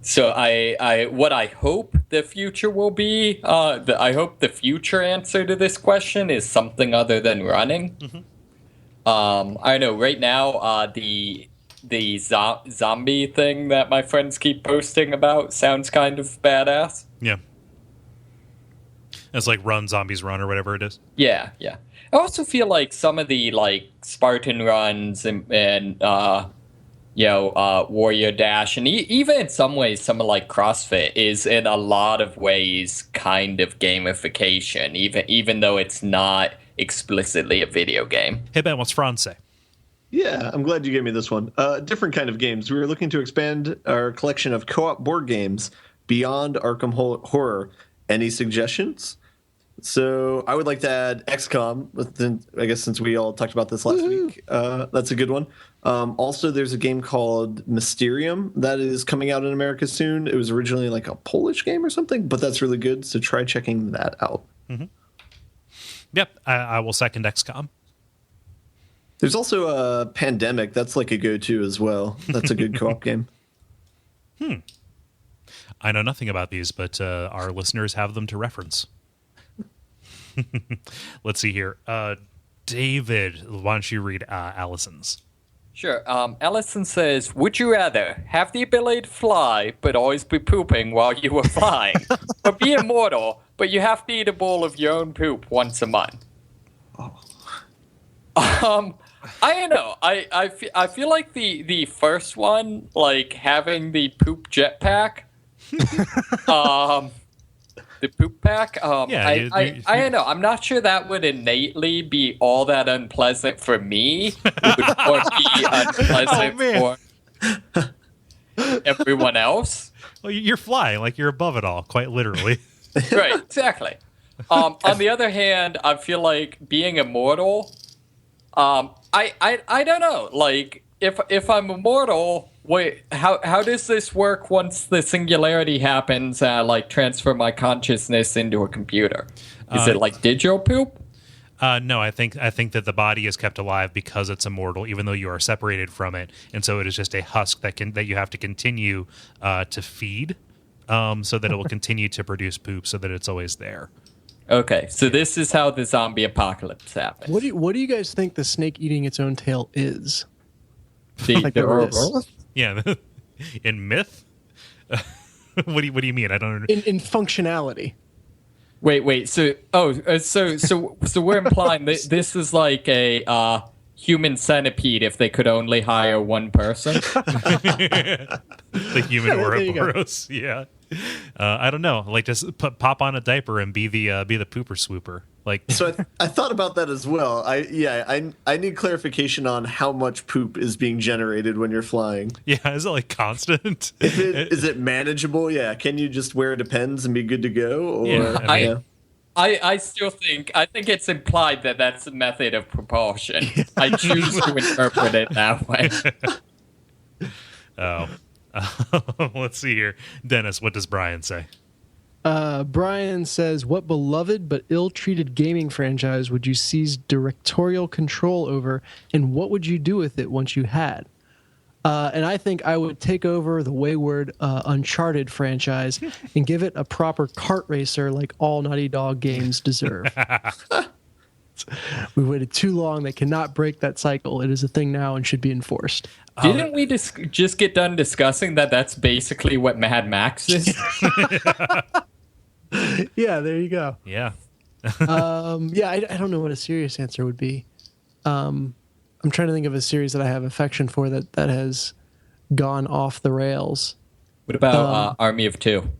So what I hope the future will be, I hope the future answer to this question is something other than running. Mm-hmm. I know right now the zombie thing that my friends keep posting about sounds kind of badass. Yeah. It's Run Zombies Run or whatever it is. Yeah. I also feel some of the Spartan runs and Warrior Dash, and even in some ways, something like CrossFit is in a lot of ways kind of gamification, even though it's not explicitly a video game. Hey Ben, what's Franz say? Yeah, I'm glad you gave me this one. Different kind of games. We were looking to expand our collection of co-op board games beyond Arkham Horror. Any suggestions? So I would like to add XCOM. I guess since we all talked about this last week, that's a good one. Also, there's a game called Mysterium that is coming out in America soon. It was originally like a Polish game or something, but that's really good. So try checking that out. Mm-hmm. Yep, I will second XCOM. There's also a Pandemic. That's like a go-to as well. That's a good co-op game. I know nothing about these, but our listeners have them to reference. Let's see here. David, why don't you read Allison's? Sure. Allison says, would you rather have the ability to fly, but always be pooping while you were flying, or be immortal, but you have to eat a bowl of your own poop once a month? I don't know. I feel like the first one, like having the poop jetpack, the poop pack. I don't know. I'm not sure that would innately be all that unpleasant for me. It would more be unpleasant for everyone else. Well, you're flying, like you're above it all, quite literally. Right, exactly. On the other hand, I feel like being immortal. I don't know. Like, if I'm immortal, wait, how does this work once the singularity happens? Like, transfer my consciousness into a computer? Is it like digital poop? No, I think that the body is kept alive because it's immortal, even though you are separated from it, and so it is just a husk that you have to continue to feed, so that it will continue to produce poop, so that it's always there. Okay, so this is how the zombie apocalypse happens. What do you guys think the snake eating its own tail is? Yeah, in myth. What do you mean? I don't understand. In functionality. Wait. So we're implying that this is like a human centipede if they could only hire one person. The human Ouroboros. Yeah. I don't know. Like, just pop on a diaper and be the pooper swooper. Like, so I thought about that as well. I need clarification on how much poop is being generated when you're flying. Yeah, is it like constant? Is it manageable? Yeah, can you just wear Depends and be good to go? Or, yeah, I still think it's implied that that's a method of propulsion. I choose to interpret it that way. Oh. Let's see here. Dennis, what does Brian say? Brian says, what beloved but ill-treated gaming franchise would you seize directorial control over, and what would you do with it once you had? And I think I would take over the wayward Uncharted franchise and give it a proper kart racer like all Naughty Dog games deserve. We waited too long. They cannot break that cycle. It is a thing now and should be enforced. Didn't we just get done discussing that that's basically what Mad Max is? Yeah, there you go. Yeah. I don't know what a serious answer would be. I'm trying to think of a series that I have affection for that has gone off the rails. What about Army of Two?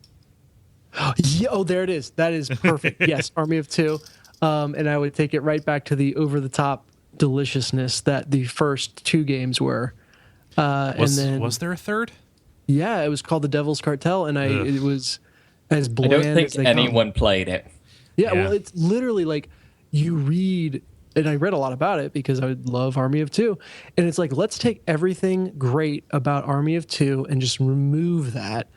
Yeah, there it is. That is perfect. Yes, Army of Two. And I would take it right back to the over-the-top deliciousness that the first two games were. Was there a third? Yeah, it was called The Devil's Cartel, and it was as bland I don't think as they anyone played it. Yeah, well, it's literally like you read, and I read a lot about it because I love Army of Two, and it's like, let's take everything great about Army of Two and just remove that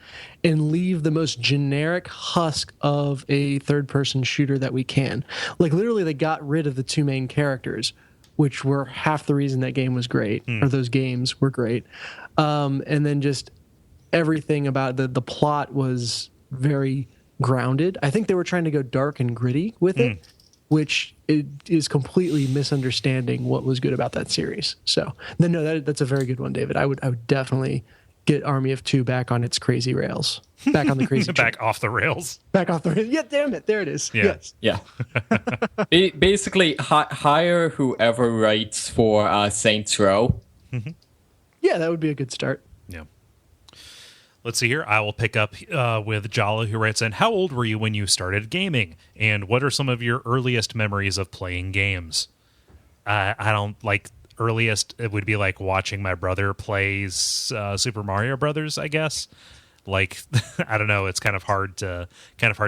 and leave the most generic husk of a third-person shooter that we can. Like, literally, they got rid of the two main characters, which were half the reason that game was great, or those games were great. And then just everything about the plot was very grounded. I think they were trying to go dark and gritty with it, which is completely misunderstanding what was good about that series. So, that's a very good one, David. I would definitely get Army of Two back on its crazy rails. Back on the crazy Back off the rails. Back off the rails. Yeah, damn it. There it is. Yeah. Yes. Yeah. Basically, hire whoever writes for Saints Row. Yeah, Yeah, that would be a good start. Yeah. Let's see here. I will pick up with Jala, who writes in, how old were you when you started gaming? And what are some of your earliest memories of playing games? I don't like earliest. It would be like watching my brother play Super Mario Brothers, I guess. Like, I don't know. It's kind of hard to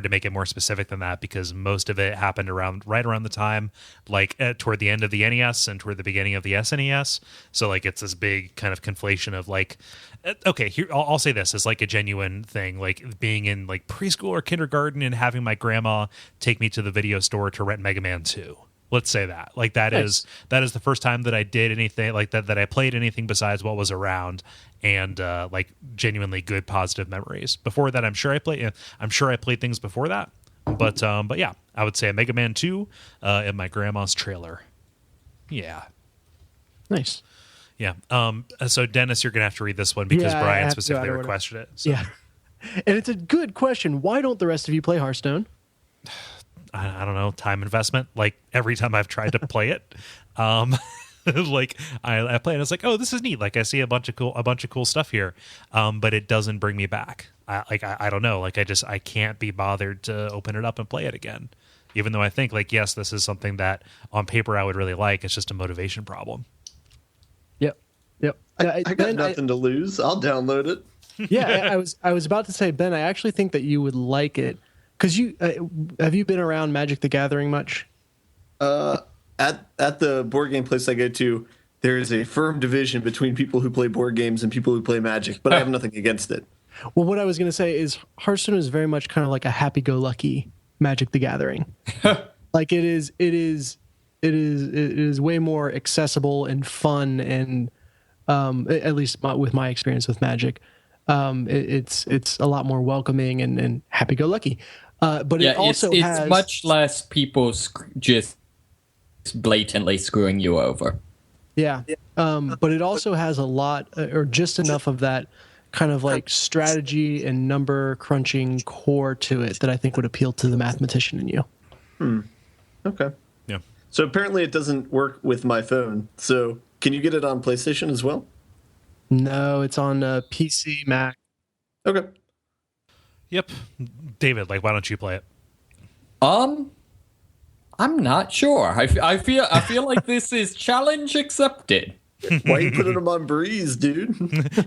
make it more specific than that, because most of it happened right around the time, like toward the end of the NES and toward the beginning of the SNES. So like, it's this big kind of conflation of like, okay, here, I'll say this as like a genuine thing, like being in like preschool or kindergarten and having my grandma take me to the video store to rent Mega Man 2. Let's say that. Like that Nice. is the first time that I did anything like that I played anything besides what was around, and like genuinely good positive memories. Before that, I'm sure I played things before that. But yeah, I would say a Mega Man 2 in my grandma's trailer. Yeah. Nice. Yeah. So Dennis, you're going to have to read this one because Yeah, I Brian have to. specifically I don't wanna- requested it. So. Yeah. And it's a good question. Why don't the rest of you play Hearthstone? I don't know, time investment. Like every time I've tried to play it, like I play it, it's like, oh, this is neat. Like I see a bunch of cool stuff here, but it doesn't bring me back. I don't know. Like I can't be bothered to open it up and play it again, even though I think like, yes, this is something that on paper I would really like. It's just a motivation problem. Yep. I got nothing to lose. I'll download it. Yeah, I was about to say, Ben, I actually think that you would like it, because have you been around Magic the Gathering much? At the board game place I go to, there is a firm division between people who play board games and people who play Magic, but I have nothing against it. Well, what I was going to say is Hearthstone is very much kind of like a happy-go-lucky Magic the Gathering. Like it is way more accessible and fun, and at least with my experience with Magic, it's a lot more welcoming and happy-go-lucky. But Yeah, it also it's has much less people just blatantly screwing you over. Yeah. But it also has a lot, or just enough of that kind of like strategy and number crunching core to it that I think would appeal to the mathematician in you. Okay. Yeah. So apparently it doesn't work with my phone. So can you get it on PlayStation as well? No, it's on PC, Mac. Okay. Yep. David, like, why don't you play it? I'm not sure. I feel like this is challenge accepted. Why you putting them on Breeze, dude?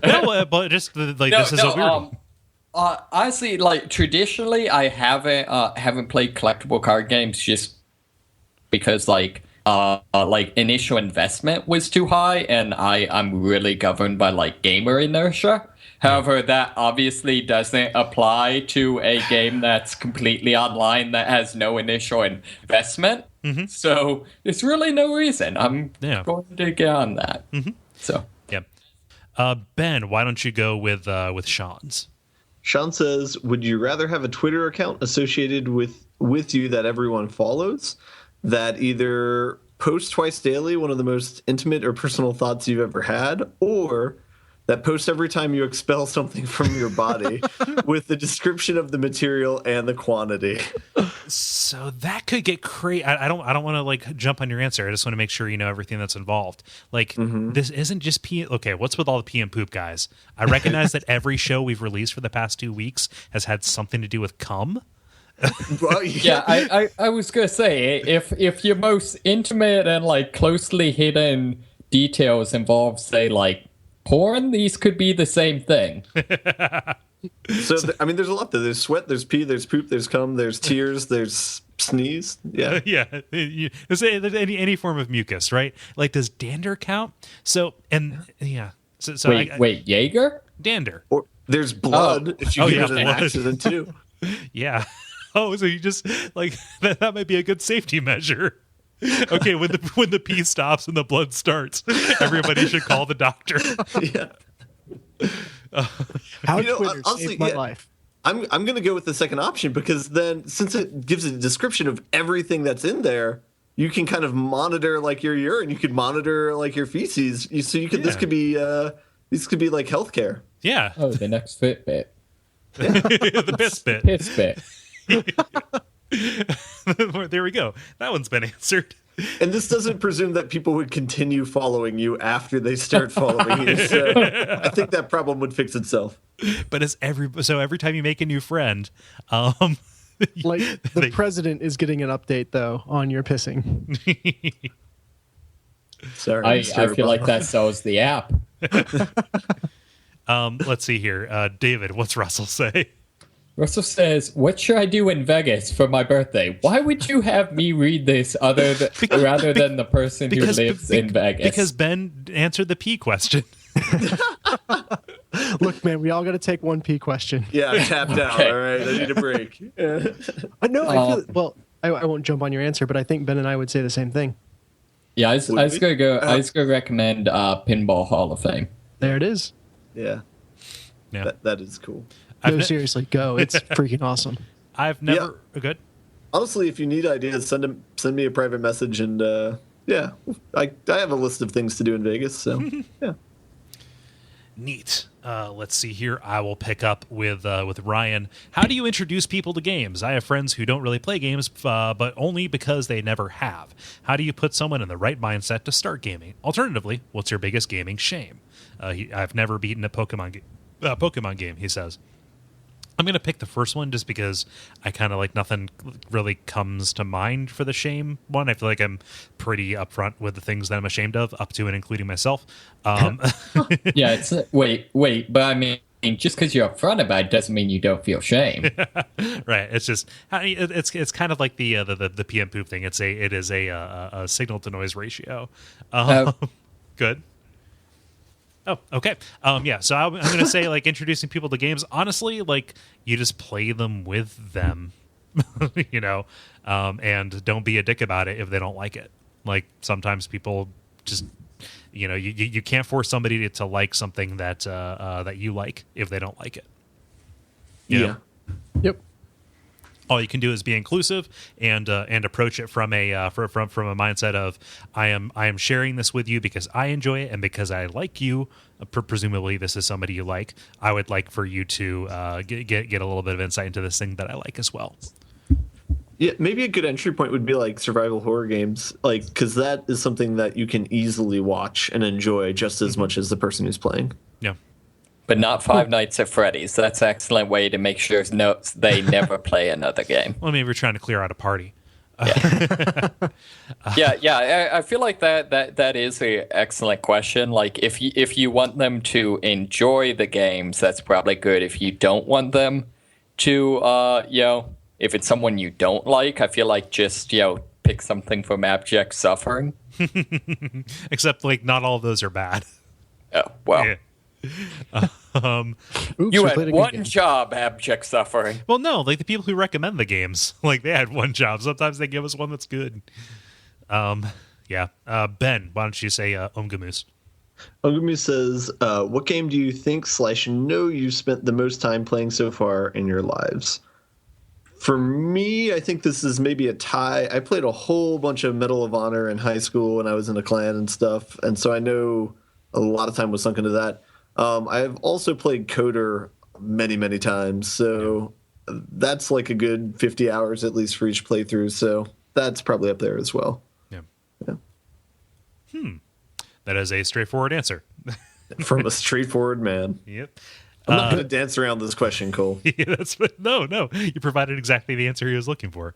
No, but just like this is a weird one. Honestly, like traditionally, I haven't played collectible card games just because like initial investment was too high, and I'm really governed by like gamer inertia. However, that obviously doesn't apply to a game that's completely online that has no initial investment. Mm-hmm. So there's really no reason. I'm going to get on that. Mm-hmm. So yeah. Ben, why don't you go with Sean's? Sean says, would you rather have a Twitter account associated with you that everyone follows, that either posts twice daily, one of the most intimate or personal thoughts you've ever had, or that posts every time you expel something from your body with the description of the material and the quantity? So that could get crazy. I don't want to like jump on your answer. I just want to make sure you know everything that's involved. Like This isn't just pee. Okay, what's with all the pee and poop guys? I recognize that every show we've released for the past 2 weeks has had something to do with cum. Well, yeah, I was gonna say, if your most intimate and like closely hidden details involve, say, like porn, these could be the same thing. So I mean, there's a lot there. There's sweat, there's pee, there's poop, there's cum, there's tears, there's sneeze. Yeah, yeah. There's any form of mucus, right? Like, does dander count? So yeah. So wait, Jaeger? Dander. Or there's blood if you get in an blood. accident too. Yeah. Oh, so you just like that might be a good safety measure. Okay, when the pee stops and the blood starts, everybody should call the doctor. Yeah. How Twitter saved my life. I'm going to go with the second option, because then, since it gives a description of everything that's in there, you can kind of monitor like your urine. You could monitor like your feces. So you could. Yeah. This could be like healthcare. Yeah. Oh, the next Fitbit. The piss bit. Piss bit. There we go. That one's been answered. And this doesn't presume that people would continue following you after they start following you. So I think that problem would fix itself. But it's every time you make a new friend, Like the president is getting an update though on your pissing. Sorry, I Mr. feel like Obama. that sells the app. let's see here. David, what's Russell say? Russell says, "What should I do in Vegas for my birthday? Why would you have me read this rather than the person who lives in Vegas?" Because Ben answered the P question. Look, man, we all got to take one P question. Yeah, I'm tapped out. Okay. All right, I need a break. I know. I feel well. I won't jump on your answer, but I think Ben and I would say the same thing. Yeah, I was gonna recommend Pinball Hall of Fame. There it is. Yeah, Yeah. that is cool. No, seriously, go. It's freaking awesome. I've never good. Honestly, if you need ideas, send me a private message, and yeah, I have a list of things to do in Vegas. So yeah. Neat. Let's see here. I will pick up with Ryan. How do you introduce people to games? I have friends who don't really play games, but only because they never have. How do you put someone in the right mindset to start gaming? Alternatively, what's your biggest gaming shame? I've never beaten a Pokemon game, he says. I'm going to pick the first one just because I kind of like nothing really comes to mind for the shame one. I feel like I'm pretty upfront with the things that I'm ashamed of, up to and including myself. Yeah, it's wait, but I mean, just because you're upfront about it doesn't mean you don't feel shame. Right. It's just it's kind of like the PM poop thing. It is a signal to noise ratio. Good. Oh, okay. Yeah. So I'm going to say, like, introducing people to games. Honestly, like, you just play them with them, and don't be a dick about it if they don't like it. Like, sometimes people just, you can't force somebody to like something that you like if they don't like it. You know? Yep. All you can do is be inclusive and approach it from a from a mindset of I am sharing this with you because I enjoy it and because I like you. Presumably, this is somebody you like. I would like for you to get a little bit of insight into this thing that I like as well. Yeah, maybe a good entry point would be like survival horror games, like because that is something that you can easily watch and enjoy just as much as the person who's playing. Yeah. But not Five Nights at Freddy's. That's an excellent way to make sure they never play another game. Well, maybe we're trying to clear out a party. Yeah. I feel like that is an excellent question. Like if you want them to enjoy the games, that's probably good. If you don't want them to, if it's someone you don't like, I feel like just pick something from Abject Suffering. Except, like, not all of those are bad. Oh well. Yeah. Oops, You we had played a good one game. job, Abject Suffering. Well, no, like the people who recommend the games, like they had one job. Sometimes they give us one that's good. Yeah. Ben, why don't you say Omgamoose? Ogumi says, what game do you think / know you spent the most time playing so far in your lives? For me, I think this is maybe a tie. I played a whole bunch of Medal of Honor in high school when I was in a clan and stuff, and so I know a lot of time was sunk into that. I've also played Coder many, many times, so that's like a good 50 hours at least for each playthrough, so that's probably up there as well. Yeah. That is a straightforward answer. From a straightforward man. Yep. I'm not going to dance around this question, Cole. Yeah, no. You provided exactly the answer he was looking for.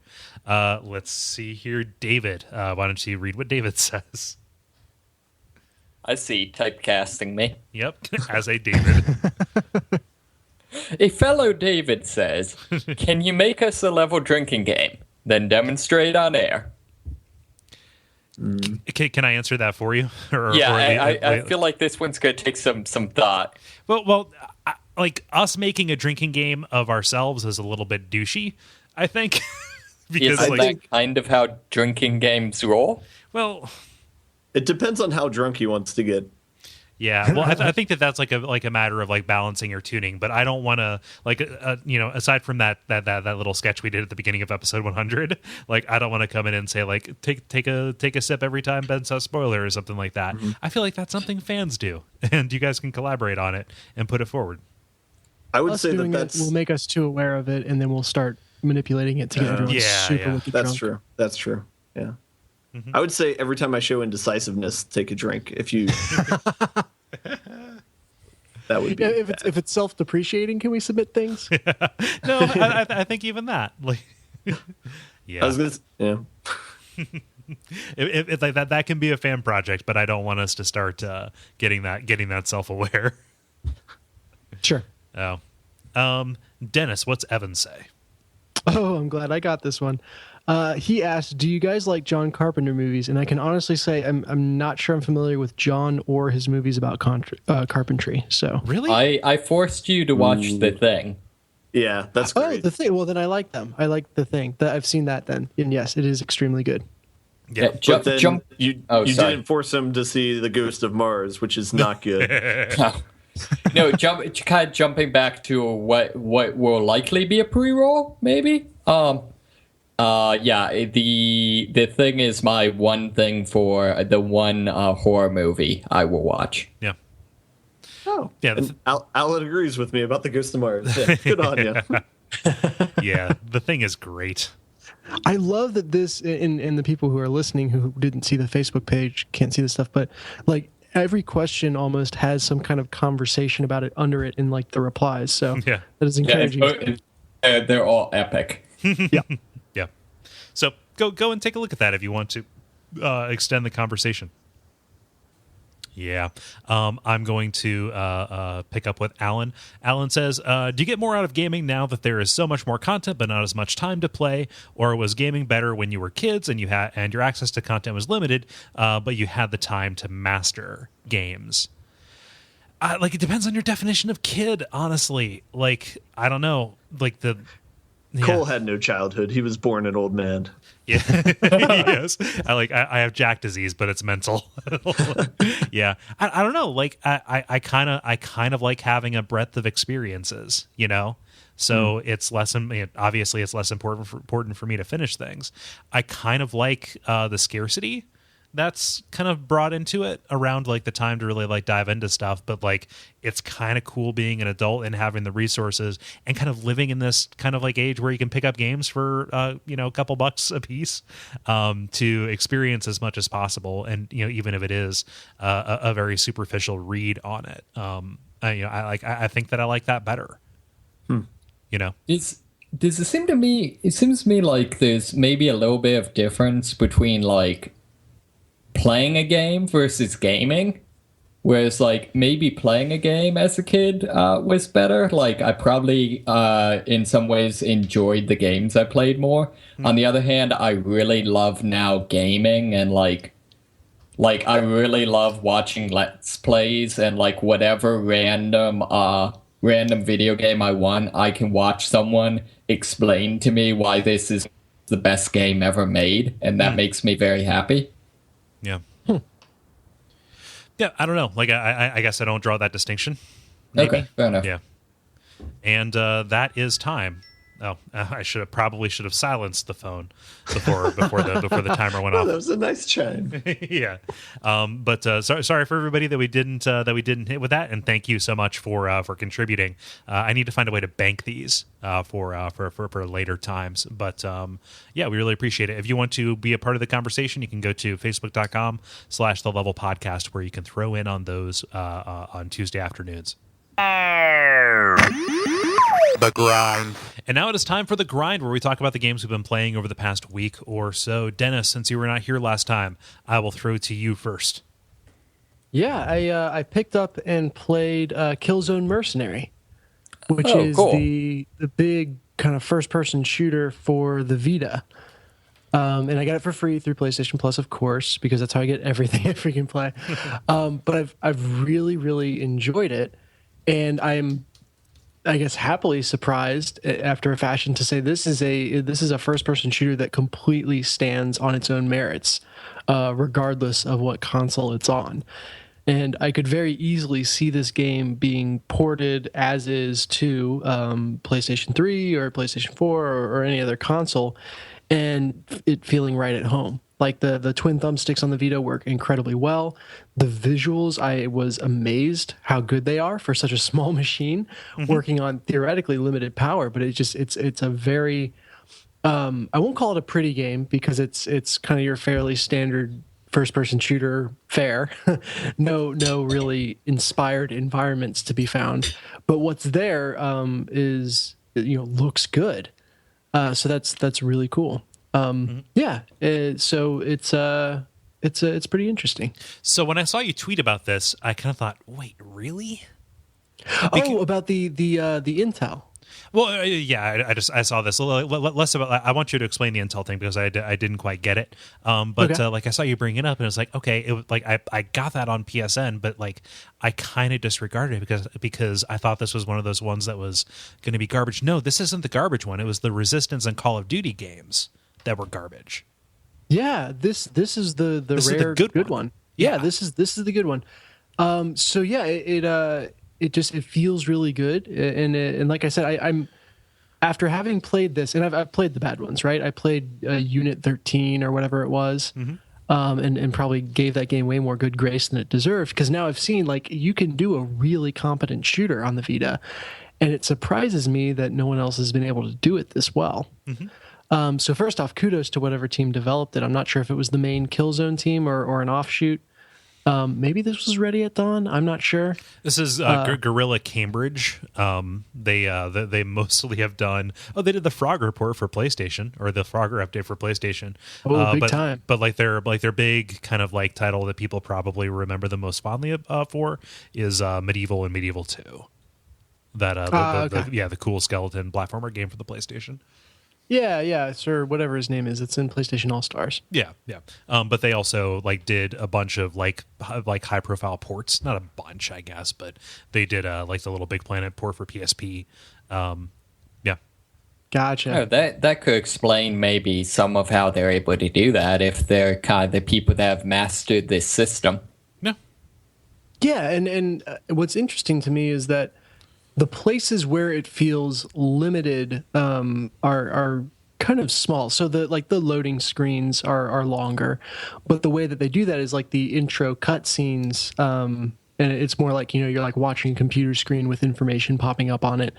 Let's see here. David, why don't you read what David says? I see, typecasting me. Yep, as a David. A fellow David says, "Can you make us a level drinking game, then demonstrate on air?" Can I answer that for you? I feel like this one's going to take some thought. Well, like us making a drinking game of ourselves is a little bit douchey, I think. Is that kind of how drinking games roll? Well, it depends on how drunk he wants to get. Yeah, well, I think that's like a matter of like balancing or tuning. But I don't want to aside from that little sketch we did at the beginning of episode 100, like I don't want to come in and say like take a sip every time Ben says spoiler or something like that. Mm-hmm. I feel like that's something fans do, and you guys can collaborate on it and put it forward. I would Us say doing that will make us too aware of it, and then we'll start manipulating it to get everyone super wicked That's drunk. true. That's true. Yeah. I would say every time I show indecisiveness, take a drink. If you, that would be. If it's self-depreciating, can we submit things? No, I think even that. Like, yeah, I was gonna, yeah. if like that can be a fan project, but I don't want us to start getting that self-aware. Sure. Oh, Dennis, what's Evan say? Oh, I'm glad I got this one. He asked, "Do you guys like John Carpenter movies?" And I can honestly say I'm not sure I'm familiar with John or his movies about carpentry. So really, I forced you to watch The Thing. Yeah, that's great. Oh, The Thing. Well, then I like them. I like The Thing. I've seen that then, and yes, it is extremely good. yeah. But then you sorry. didn't force him to see The Ghost of Mars, which is not good. No, kind of jumping back to what will likely be a pre-roll, maybe. Yeah, the Thing is my one thing for the one horror movie I will watch. Yeah. Oh, yeah. Alan agrees with me about The Ghost of Mars. Yeah, good on you. Yeah, The Thing is great. I love that this, and the people who are listening who didn't see the Facebook page can't see this stuff, but like every question almost has some kind of conversation about it under it in like the replies. So Yeah. that is encouraging. They're all epic. Yeah. Yeah. So go and take a look at that if you want to extend the conversation. Yeah. I'm going to pick up with Alan. Alan says, do you get more out of gaming now that there is so much more content but not as much time to play? Or was gaming better when you were kids and your access to content was limited, but you had the time to master games? Like, it depends on your definition of kid, honestly. Like, I don't know. Like Kole had no childhood. He was born an old man. Yeah. Yes. I have Jack disease, but it's mental. Yeah. I don't know. Like I kind of like having a breadth of experiences, you know? So it's obviously it's less important for me to finish things. I kind of like the scarcity that's kind of brought into it around like the time to really like dive into stuff, but like it's kind of cool being an adult and having the resources and kind of living in this kind of like age where you can pick up games for a couple bucks a piece to experience as much as possible, and even if it is a very superficial read on it. I think that I like that better. Does it seem to me? It seems to me like there's maybe a little bit of difference between like playing a game versus gaming, whereas like maybe playing a game as a kid was better. Like I probably in some ways enjoyed the games I played more. On the other hand, I really love now gaming, and like I really love watching let's plays, and like whatever random video game I want, I can watch someone explain to me why this is the best game ever made, and that makes me very happy. Yeah. Yeah, I don't know. Like, I guess I don't draw that distinction. Maybe. Okay, fair enough. Yeah. And that is time. Oh, I probably should have silenced the phone before the timer went off. That was a nice chime. Yeah. But sorry for everybody that we didn't hit with that, and thank you so much for contributing. I need to find a way to bank these for later times. But yeah, we really appreciate it. If you want to be a part of the conversation, you can go to facebook.com/The Level Podcast, where you can throw in on those on Tuesday afternoons. The grind. And now it is time for the grind, where we talk about the games we've been playing over the past week or so. Dennis, since you were not here last time, I will throw to you first. Yeah, I picked up and played Killzone Mercenary, which is cool. the big kind of first-person shooter for the Vita. And I got it for free through PlayStation Plus, of course, because that's how I get everything I freaking play. But I've really, really enjoyed it, and I'm, I guess, happily surprised after a fashion to say this is a first-person shooter that completely stands on its own merits, regardless of what console it's on. And I could very easily see this game being ported as is to PlayStation 3 or PlayStation 4 or any other console, and it feeling right at home. Like the twin thumbsticks on the Vita work incredibly well. The visuals, I was amazed how good they are for such a small machine, working on theoretically limited power. But it's a very I won't call it a pretty game because it's kind of your fairly standard first-person shooter fare. No really inspired environments to be found, but what's there is looks good. So that's really cool. Yeah. So it's pretty interesting. So when I saw you tweet about this, I kind of thought, wait, really? About the intel. Well, yeah, I saw this. Less about. I want you to explain the Intel thing because I didn't quite get it. But Okay. I saw you bring it up, and it's like, okay, it was like I got that on PSN, but like I kind of disregarded it because I thought this was one of those ones that was going to be garbage. No, this isn't the garbage one. It was the Resistance and Call of Duty games that were garbage. Yeah, this is the This is the rare good one. one. Yeah, Yeah. this is the good one. So yeah, it feels really good, and like I said, I'm after having played this, and I've played the bad ones, right? I played Unit 13 or whatever it was, and probably gave that game way more good grace than it deserved because now I've seen like you can do a really competent shooter on the Vita, and it surprises me that no one else has been able to do it this well. So first off, kudos to whatever team developed it. I'm not sure if it was the main Killzone team or an offshoot. Maybe this was Ready at Dawn. I'm not sure. This is Guerrilla Cambridge. They mostly have done. Oh, they did the Frog report for PlayStation or the Frogger update for PlayStation. Big time. But their big kind of like title that people probably remember the most fondly for is Medieval and Medieval 2. The cool skeleton platformer game for the PlayStation. Yeah, sir. Whatever his name is, it's in PlayStation All Stars. Yeah. But they also like did a bunch of like high profile ports. Not a bunch, I guess, but they did like the Little Big Planet port for PSP. Yeah. Gotcha. Oh, that could explain maybe some of how they're able to do that if they're kind of the people that have mastered this system. Yeah. Yeah, and what's interesting to me is that the places where it feels limited are kind of small. So the loading screens are longer, but the way that they do that is like the intro cutscenes, and it's more like you're like watching a computer screen with information popping up on it.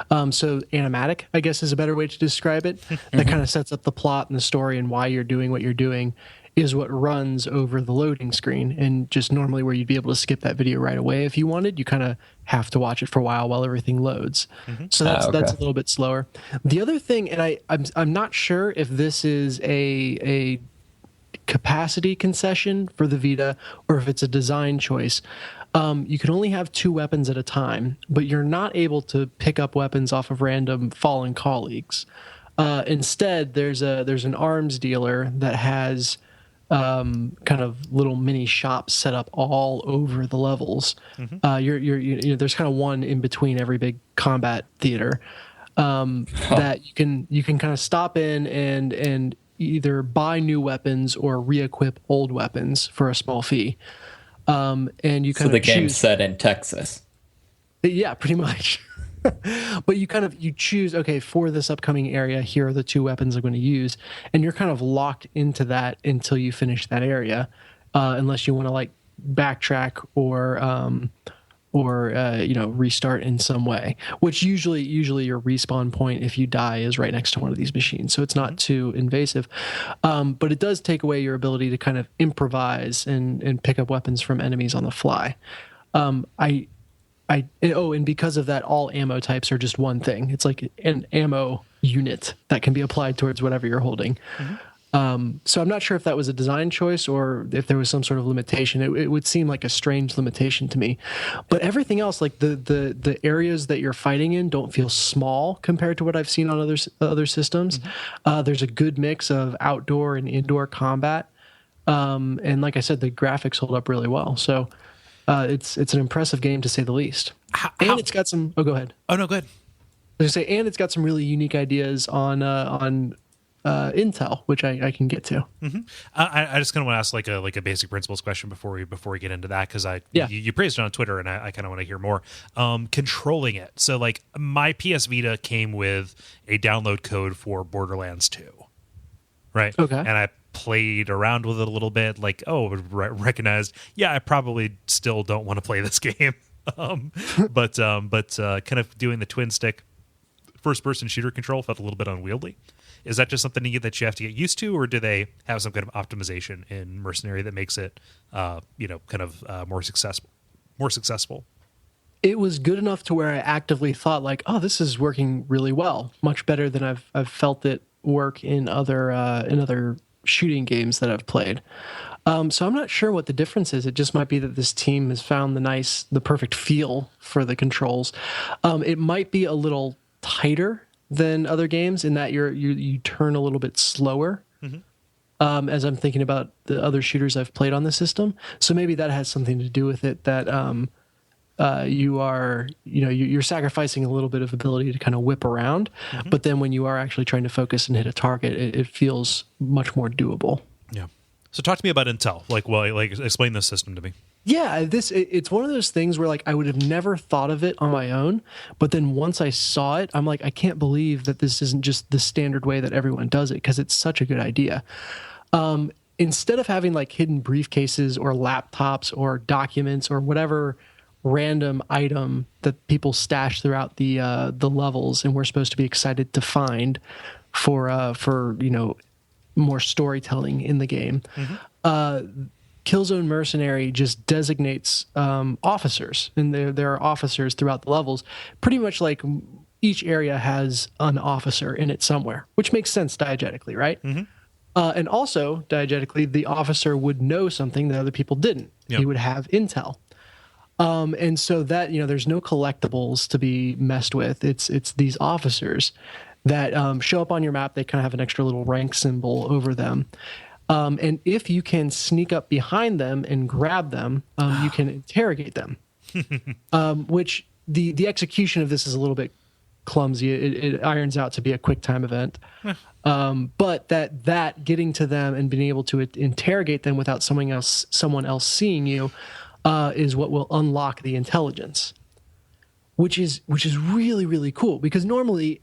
So animatic, I guess, is a better way to describe it. That kind of sets up the plot and the story and why you're doing what you're doing. Is what runs over the loading screen, and just normally where you'd be able to skip that video right away if you wanted, you kind of have to watch it for a while everything loads. So that's a little bit slower. The other thing, and I'm not sure if this is a capacity concession for the Vita or if it's a design choice. You can only have 2 weapons at a time, but you're not able to pick up weapons off of random fallen colleagues. Instead, there's an arms dealer that has kind of little mini shops set up all over the levels. There's kind of one in between every big combat theater that you can kind of stop in and either buy new weapons or re-equip old weapons for a small fee. And you kind So the of game's choose, set in Texas. yeah, pretty much. But you choose, okay, for this upcoming area, here are the 2 weapons I'm going to use, and you're kind of locked into that until you finish that area, unless you want to like backtrack or restart in some way. Which usually your respawn point if you die is right next to one of these machines, so it's not too invasive. But it does take away your ability to kind of improvise and pick up weapons from enemies on the fly. And because of that, all ammo types are just one thing. It's like an ammo unit that can be applied towards whatever you're holding. So I'm not sure if that was a design choice or if there was some sort of limitation. It would seem like a strange limitation to me. But everything else, like the areas that you're fighting in, don't feel small compared to what I've seen on other systems. There's a good mix of outdoor and indoor combat, and like I said, the graphics hold up really well. So. It's an impressive game to say the least. And it's got some. Oh, go ahead. Oh no, good. I was gonna say, and it's got some really unique ideas on Intel, which I can get to. I just kind of want to ask like a basic principles question before we get into that because you praised it on Twitter and I kind of want to hear more. Controlling it. So like my PS Vita came with a download code for Borderlands 2, right? Okay. And I played around with it a little bit, like recognized. Yeah, I probably still don't want to play this game. But kind of doing the twin stick first person shooter control felt a little bit unwieldy. Is that just something that you have to get used to, or do they have some kind of optimization in Mercenary that makes it, more successful? It was good enough to where I actively thought like, oh, this is working really well, much better than I've felt it work in other shooting games that I've played. So I'm not sure what the difference is. It just might be that this team has found the perfect feel for the controls. It might be a little tighter than other games in that you turn a little bit slower. As I'm thinking about the other shooters I've played on the system. So maybe that has something to do with it, that you're sacrificing a little bit of ability to kind of whip around, but then when you are actually trying to focus and hit a target, it feels much more doable. Yeah. So talk to me about Intel. Explain this system to me. Yeah, it's one of those things where like I would have never thought of it on my own, but then once I saw it, I'm like, I can't believe that this isn't just the standard way that everyone does it, because it's such a good idea. Instead of having like hidden briefcases or laptops or documents or whatever random item that people stash throughout the levels, and we're supposed to be excited to find for more storytelling in the game. Killzone Mercenary just designates officers, and there are officers throughout the levels. Pretty much like each area has an officer in it somewhere, which makes sense diegetically, right? And also diegetically, the officer would know something that other people didn't. Yep. He would have intel. And so that, there's no collectibles to be messed with. It's these officers that show up on your map. They kind of have an extra little rank symbol over them. And if you can sneak up behind them and grab them, you can interrogate them. Which the execution of this is a little bit clumsy. It irons out to be a quick time event. But that getting to them and being able to interrogate them without someone else seeing you is what will unlock the intelligence, which is really, really cool, because normally,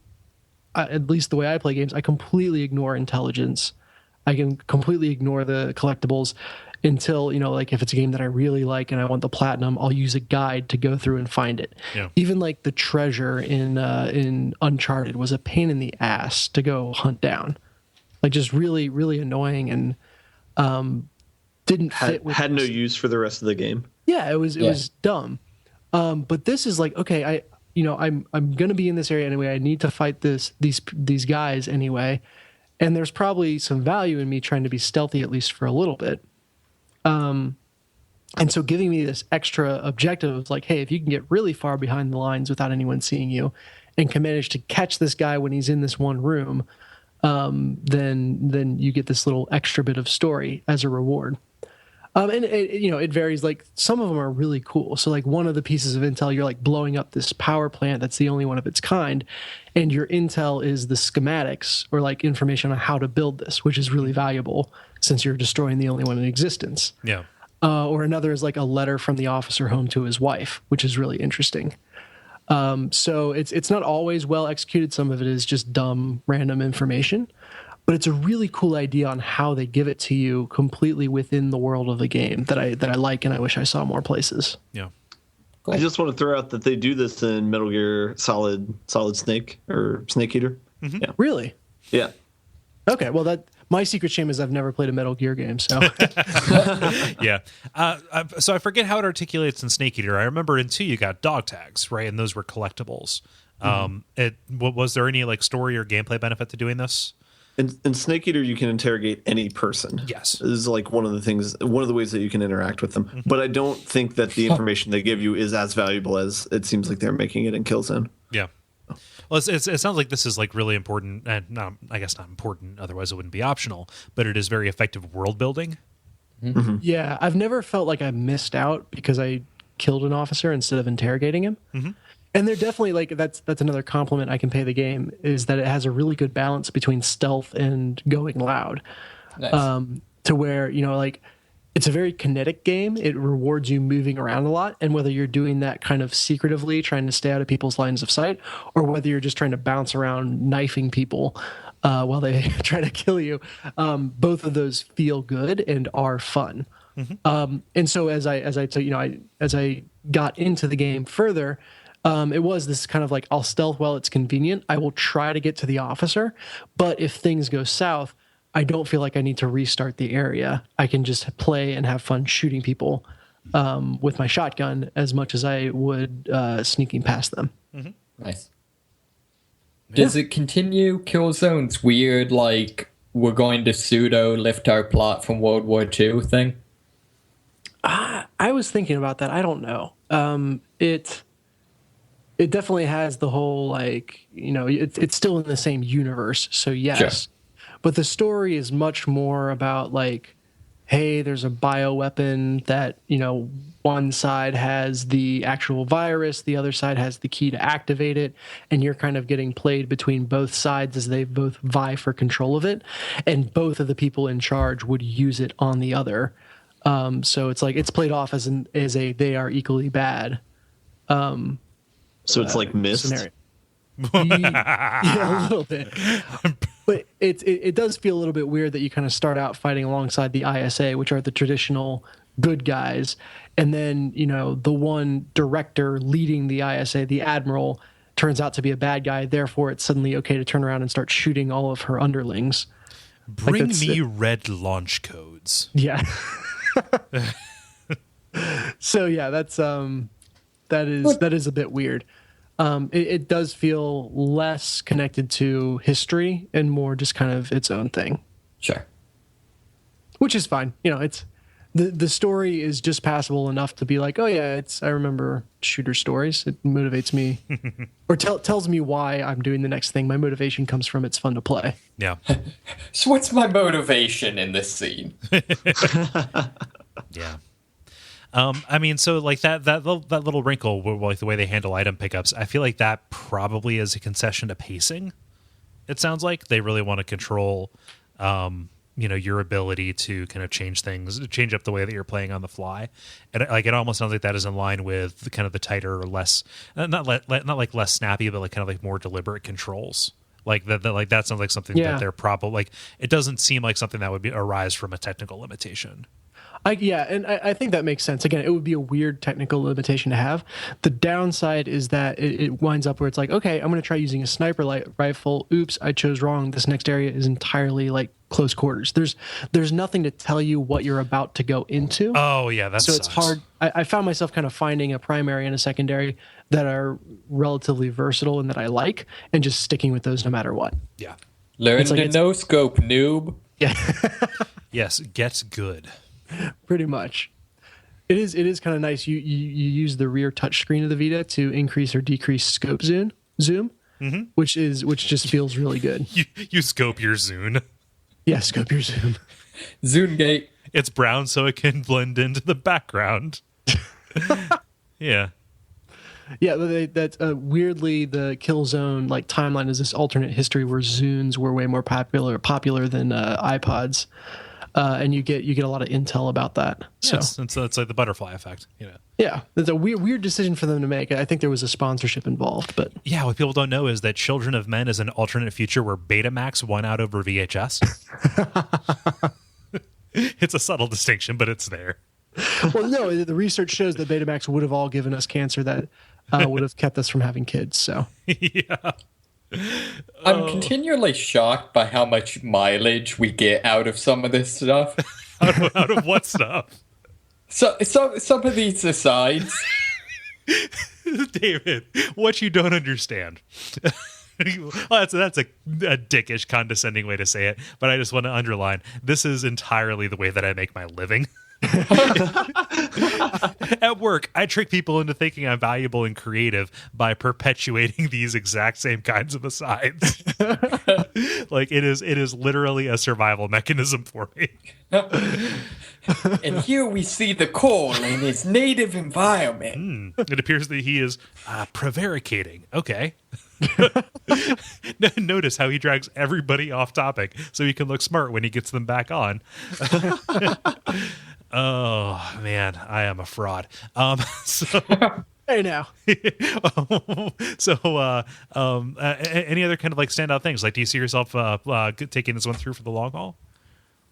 at least the way I play games, I completely ignore intelligence. I can completely ignore the collectibles until, like if it's a game that I really like and I want the platinum, I'll use a guide to go through and find it. Yeah. Even like the treasure in Uncharted was a pain in the ass to go hunt down. Like just really, really annoying, and didn't fit with had no use for the rest of the game. Yeah, it was dumb. But this is like, okay, I'm gonna be in this area anyway. I need to fight these guys anyway, and there's probably some value in me trying to be stealthy at least for a little bit. And so giving me this extra objective of like, hey, if you can get really far behind the lines without anyone seeing you, and can manage to catch this guy when he's in this one room, then you get this little extra bit of story as a reward. And it varies. Like some of them are really cool. So like one of the pieces of intel, you're like blowing up this power plant that's the only one of its kind, and your intel is the schematics or like information on how to build this, which is really valuable since you're destroying the only one in existence. Yeah. Or another is like a letter from the officer home to his wife, which is really interesting. So it's not always well executed. Some of it is just dumb, random information. But it's a really cool idea on how they give it to you completely within the world of the game that I like, and I wish I saw more places. Yeah. Cool. I just want to throw out that they do this in Metal Gear Solid Snake or Snake Eater. Mm-hmm. Yeah. Really? Yeah. Okay. Well, my secret shame is I've never played a Metal Gear game. So Yeah. So I forget how it articulates in Snake Eater. I remember in 2 you got dog tags, right? And those were collectibles. Was there any like story or gameplay benefit to doing this? In Snake Eater, you can interrogate any person. Yes. This is like one of the ways that you can interact with them. But I don't think that the information they give you is as valuable as it seems like they're making it in Killzone. Yeah. Well, it sounds like this is like really important, and I guess not important, otherwise it wouldn't be optional, but it is very effective world building. Mm-hmm. Yeah, I've never felt like I missed out because I killed an officer instead of interrogating him. Mm-hmm. And they're definitely like that's another compliment I can pay the game, is that it has a really good balance between stealth and going loud. Nice. To where, like it's a very kinetic game. It rewards you moving around a lot, and whether you're doing that kind of secretively, trying to stay out of people's lines of sight, or whether you're just trying to bounce around knifing people while they try to kill you, both of those feel good and are fun. Mm-hmm. And so as I got into the game further, It was this kind of like, I'll stealth while it's convenient. I will try to get to the officer, but if things go south, I don't feel like I need to restart the area. I can just play and have fun shooting people with my shotgun as much as I would sneaking past them. Nice. Does it continue Killzone's weird, like, we're going to pseudo lift our plot from World War II thing? I was thinking about that. I don't know. It definitely has the whole, like, you know, it's still in the same universe, so yes. Sure. But the story is much more about, like, hey, there's a bioweapon that, you know, one side has the actual virus, the other side has the key to activate it, and you're kind of getting played between both sides as they both vie for control of it, and both of the people in charge would use it on the other. So it's like it's played off as a they are equally bad. So it's like Myst. Scenario. Yeah, a little bit. But it does feel a little bit weird that you kind of start out fighting alongside the ISA, which are the traditional good guys, and then, you know, the one director leading the ISA, the admiral, turns out to be a bad guy. Therefore, it's suddenly okay to turn around and start shooting all of her underlings. Bring me red launch codes. Yeah. So yeah, that is a bit weird. It does feel less connected to history and more just kind of its own thing. Sure. Which is fine. You know, it's the story is just passable enough to be like, oh yeah, I remember shooter stories. It motivates me or tells me why I'm doing the next thing. My motivation comes from it's fun to play. Yeah. So what's my motivation in this scene? Yeah. I mean, so like that little wrinkle, like the way they handle item pickups, I feel like that probably is a concession to pacing. It sounds like they really want to control, you know, your ability to kind of change up the way that you're playing on the fly, and like it almost sounds like that is in line with kind of the tighter or less, not like less snappy, but like kind of like more deliberate controls. Like that like that sounds like something that they're probably like. It doesn't seem like something that would arise from a technical limitation. I think that makes sense. Again, it would be a weird technical limitation to have. The downside is that it winds up where it's like, okay, I'm going to try using a sniper rifle. Oops, I chose wrong. This next area is entirely like close quarters. There's nothing to tell you what you're about to go into. Oh yeah, that's so it's hard. I found myself kind of finding a primary and a secondary that are relatively versatile and that I like, and just sticking with those no matter what. Yeah, learn to no scope, noob. Yeah. Yes, get good. Pretty much. It is kind of nice. You use the rear touch screen of the Vita to increase or decrease scope zoom, mm-hmm. which just feels really good. You scope your Zune. Yeah, scope your zoom. Zune gate. It's brown so it can blend into the background. Yeah. Yeah, that's weirdly the Killzone like timeline is this alternate history where Zunes were way more popular than iPods. And you get a lot of intel about that. So yes, it's like the butterfly effect, you know. Yeah, it's a weird decision for them to make. I think there was a sponsorship involved, but yeah, what people don't know is that Children of Men is an alternate future where Betamax won out over VHS. It's a subtle distinction, but it's there. Well, no, the research shows that Betamax would have all given us cancer that would have kept us from having kids. So yeah. I'm continually shocked by how much mileage we get out of some of this stuff. out of what stuff? So some of these asides. David, what you don't understand. Well, that's a dickish, condescending way to say it, but I just want to underline, this is entirely the way that I make my living. At work, I trick people into thinking I'm valuable and creative by perpetuating these exact same kinds of asides. Like it is literally a survival mechanism for me. And here we see the Kole in his native environment. It appears that he is prevaricating. Okay. Notice how he drags everybody off topic so he can look smart when he gets them back on. Oh man, I am a fraud. So hey now. So any other kind of like standout things? Like, do you see yourself taking this one through for the long haul?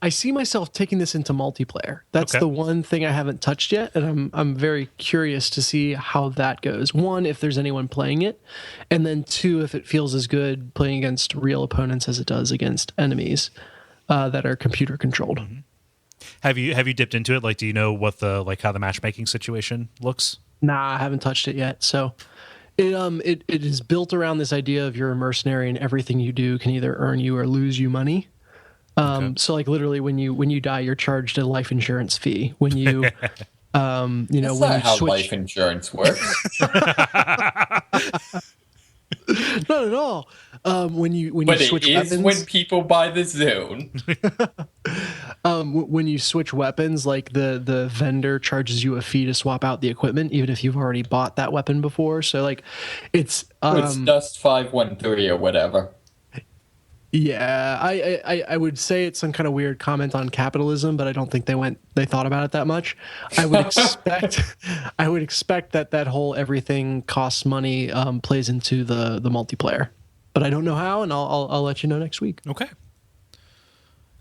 I see myself taking this into multiplayer. That's the one thing I haven't touched yet, and I'm very curious to see how that goes. One, if there's anyone playing it, and then two, if it feels as good playing against real opponents as it does against enemies that are computer controlled. Mm-hmm. Have you dipped into it? Like, do you know what how the matchmaking situation looks? Nah, I haven't touched it yet. So it is built around this idea of you're a mercenary and everything you do can either earn you or lose you money. So like literally when you die, you're charged a life insurance fee. When you That's when not you how switch, life insurance works. not at all. When you But switch it is weapons, when people buy the zone. when you switch weapons, like the vendor charges you a fee to swap out the equipment, even if you've already bought that weapon before. So like it's It's Dust 513 or whatever. Yeah, I would say it's some kind of weird comment on capitalism, but I don't think they thought about it that much. I would expect that whole everything costs money plays into the multiplayer, but I don't know how, and I'll let you know next week. Okay.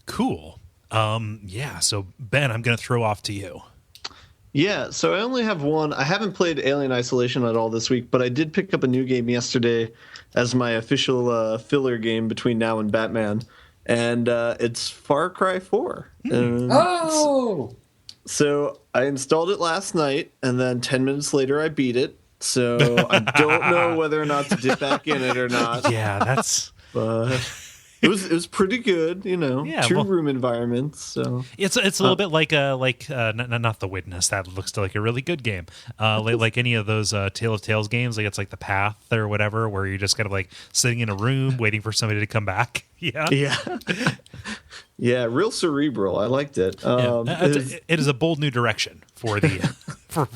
Cool. Yeah. So Ben, I'm going to throw off to you. Yeah, so I only have one. I haven't played Alien Isolation at all this week, but I did pick up a new game yesterday as my official filler game between now and Batman, and it's FarCry 4. Oh! So I installed it last night, and then 10 minutes later I beat it. So I don't know whether or not to dip back in it or not. Yeah, that's... But it was pretty good, true room environments. So it's a little bit like not The Witness. That looks like a really good game. Like any of those Tale of Tales games, like it's like The Path or whatever, where you're just kind of like sitting in a room waiting for somebody to come back. Yeah. Yeah, real cerebral. I liked it. It is a bold new direction for the for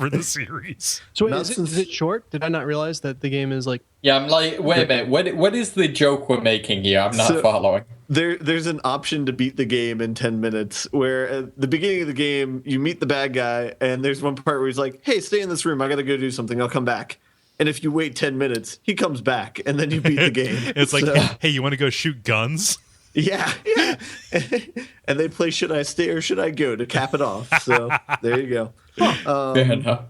the series. So wait, is it short? Did I not realize that the game is like? Yeah, I'm like, wait a minute. What is the joke we're making here? I'm not following. There's an option to beat the game in 10 minutes, where at the beginning of the game you meet the bad guy, and there's one part where he's like, "Hey, stay in this room. I got to go do something. I'll come back." And if you wait 10 minutes, he comes back, and then you beat the game. It's like, hey, you want to go shoot guns? Yeah. And they play Should I Stay or Should I Go to cap it off. So there you go. Fair enough.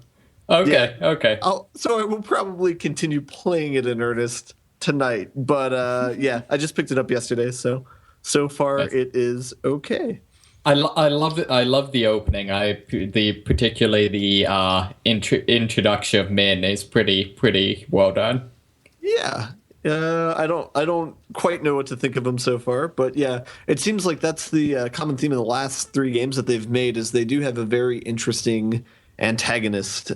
Okay, yeah. okay. So I will probably continue playing it in earnest tonight. But yeah, I just picked it up yesterday. So far it is okay. I love it. I love the opening. Particularly the introduction of Min is pretty well done. Yeah. I don't quite know what to think of them so far, but yeah, it seems like that's the common theme of the last 3 games that they've made, is they do have a very interesting antagonist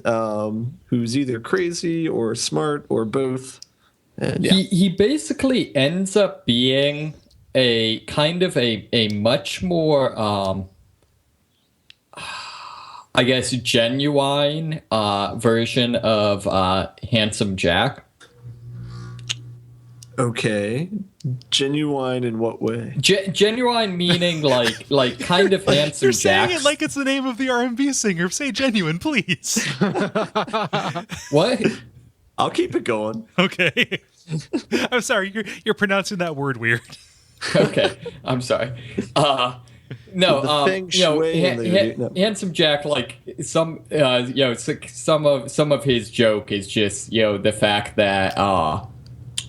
who's either crazy or smart or both. And, yeah. He basically ends up being a kind of a much more I guess genuine version of Handsome Jack. Okay, genuine in what way? Genuine meaning like kind of Handsome You're Jack. saying it like it's the name of the R&B singer. Say genuine, please. What? I'll keep it going. Okay. I'm sorry. You're pronouncing that word weird. Okay, I'm sorry. No, Handsome Jack, like some of his joke is just the fact that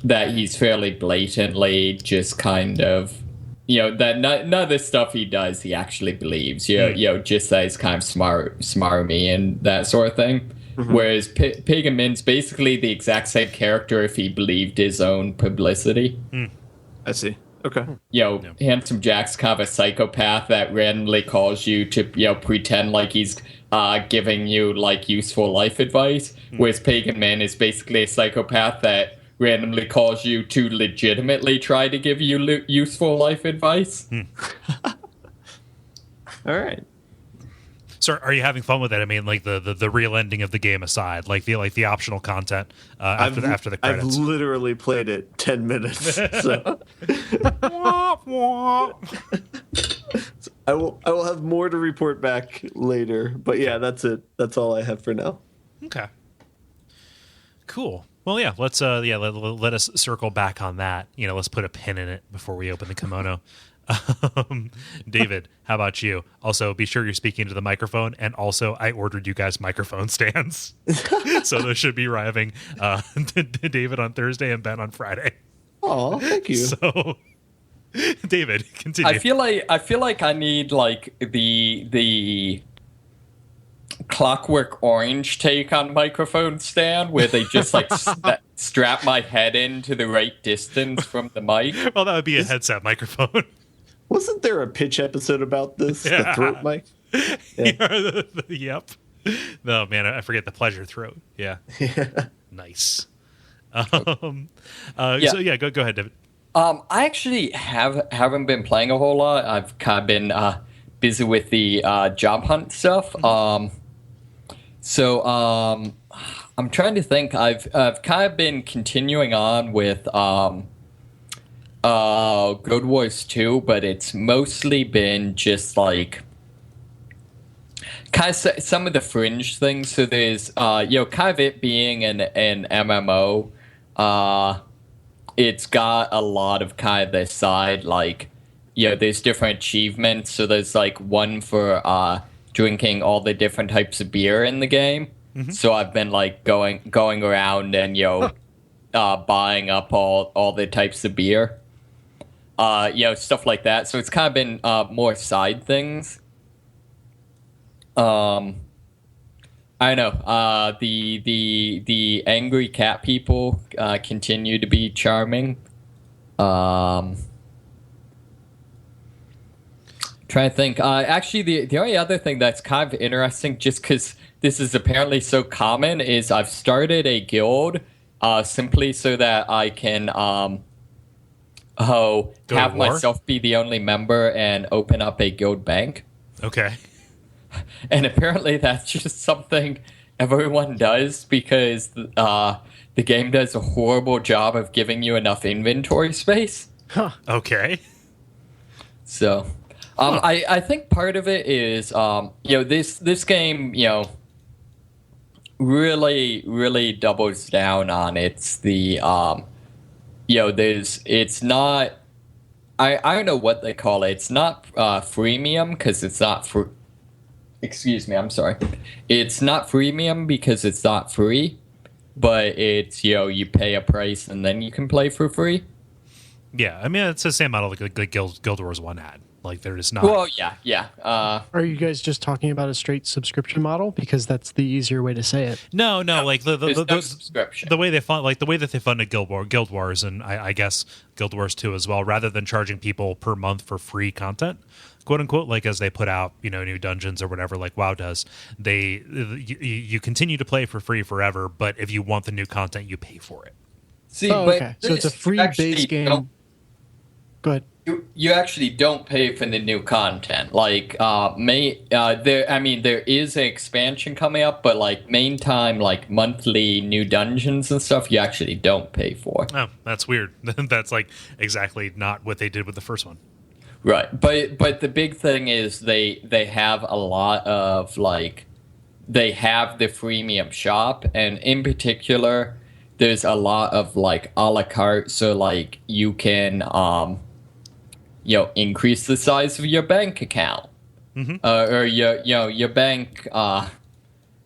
that he's fairly blatantly just kind of that none of the stuff he does he actually believes. Just that he's kind of smarmy and that sort of thing. Mm-hmm. Whereas Pagan Min's basically the exact same character if he believed his own publicity. I see. Okay. Handsome Jack's kind of a psychopath that randomly calls you to pretend like he's giving you like useful life advice. Whereas Pagan Min is basically a psychopath that randomly calls you to legitimately try to give you useful life advice. All right. So, are you having fun with it? I mean, like the real ending of the game aside, like the optional content after the credits. I've literally played it 10 minutes. So. I will have more to report back later. But yeah, that's it. That's all I have for now. Okay. Cool. Well, yeah. Let's let us circle back on that. Let's put a pin in it before we open the kimono. David, how about you? Also, be sure you're speaking to the microphone. And also, I ordered you guys microphone stands. So those should be arriving David on Thursday and Ben on Friday. Oh, thank you. So, David, continue. I feel like I need like the Clockwork Orange take on microphone stand, where they just like strap my head into the right distance from the mic. Well, that would be a headset microphone. Wasn't there a pitch episode about this? Yeah. The throat mic? Yeah. Yep. No, man, I forget the pleasure throat. Yeah. Nice. So yeah, go ahead, David. I actually haven't been playing a whole lot. I've kind of been busy with the job hunt stuff. So I'm trying to think. I've kind of been continuing on with Guild Wars 2, but it's mostly been just like kind of some of the fringe things. So there's kind of it being an MMO. It's got a lot of kind of the side, like, there's different achievements. So there's like one for drinking all the different types of beer in the game. Mm-hmm. So I've been like going around and buying up all the types of beer, stuff like that. So it's kind of been more side things. I don't know. The angry cat people continue to be charming. Trying to think. Actually, the only other thing that's kind of interesting, just because this is apparently so common, is I've started a guild simply so that I can have myself be the only member and open up a guild bank. Okay. And apparently that's just something everyone does because the game does a horrible job of giving you enough inventory space. Huh. Okay. So, I think part of it is, this game, really doubles down on it's not, I don't know what they call it. It's not freemium because it's not free. Excuse me, I'm sorry. It's not freemium because it's not free, but it's, you pay a price and then you can play for free. Yeah, I mean, it's the same model like Guild Wars 1 had. Like, they're just not... Well, yeah. Are you guys just talking about a straight subscription model? Because that's the easier way to say it. No, like no subscription. The way they fund, like the way that they funded Guild Wars, and I guess Guild Wars 2 as well, rather than charging people per month for free content, quote unquote, like as they put out, new dungeons or whatever, like WoW does, you continue to play for free forever, but if you want the new content, you pay for it. See, okay. So it's a free base game. Go ahead. You actually don't pay for the new content. Like, there is an expansion coming up, but like main time, like monthly new dungeons and stuff, you actually don't pay for. Oh, that's weird. That's like exactly not what they did with the first one. Right, but the big thing is they have a lot of they have the freemium shop, and in particular, there's a lot of like a la carte. So like you can increase the size of your bank account, or your bank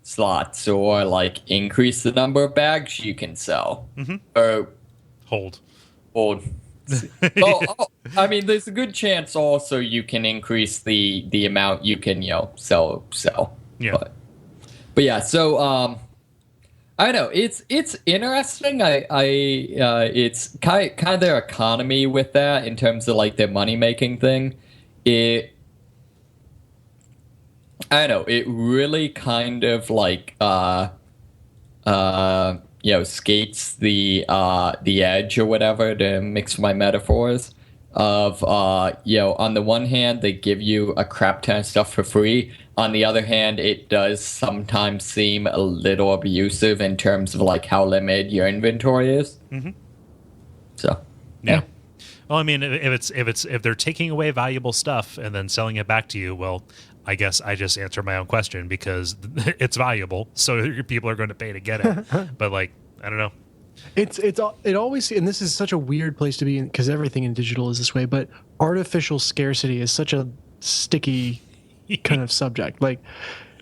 slots, or like increase the number of bags you can sell, or hold. I mean, there's a good chance also you can increase the amount you can sell. Yeah. But yeah, so I don't know. It's interesting. It's kind of their economy with that in terms of like their money making thing. I don't know. It really kind of like skates the edge or whatever, to mix my metaphors of on the one hand they give you a crap ton of stuff for free. On the other hand, it does sometimes seem a little abusive in terms of like how limited your inventory is. So yeah. Well, I mean, if they're taking away valuable stuff and then selling it back to you, well, I guess I just answer my own question because it's valuable, so people are going to pay to get it. But like, I don't know. It always, and this is such a weird place to be in because everything in digital is this way, but artificial scarcity is such a sticky kind of subject. Like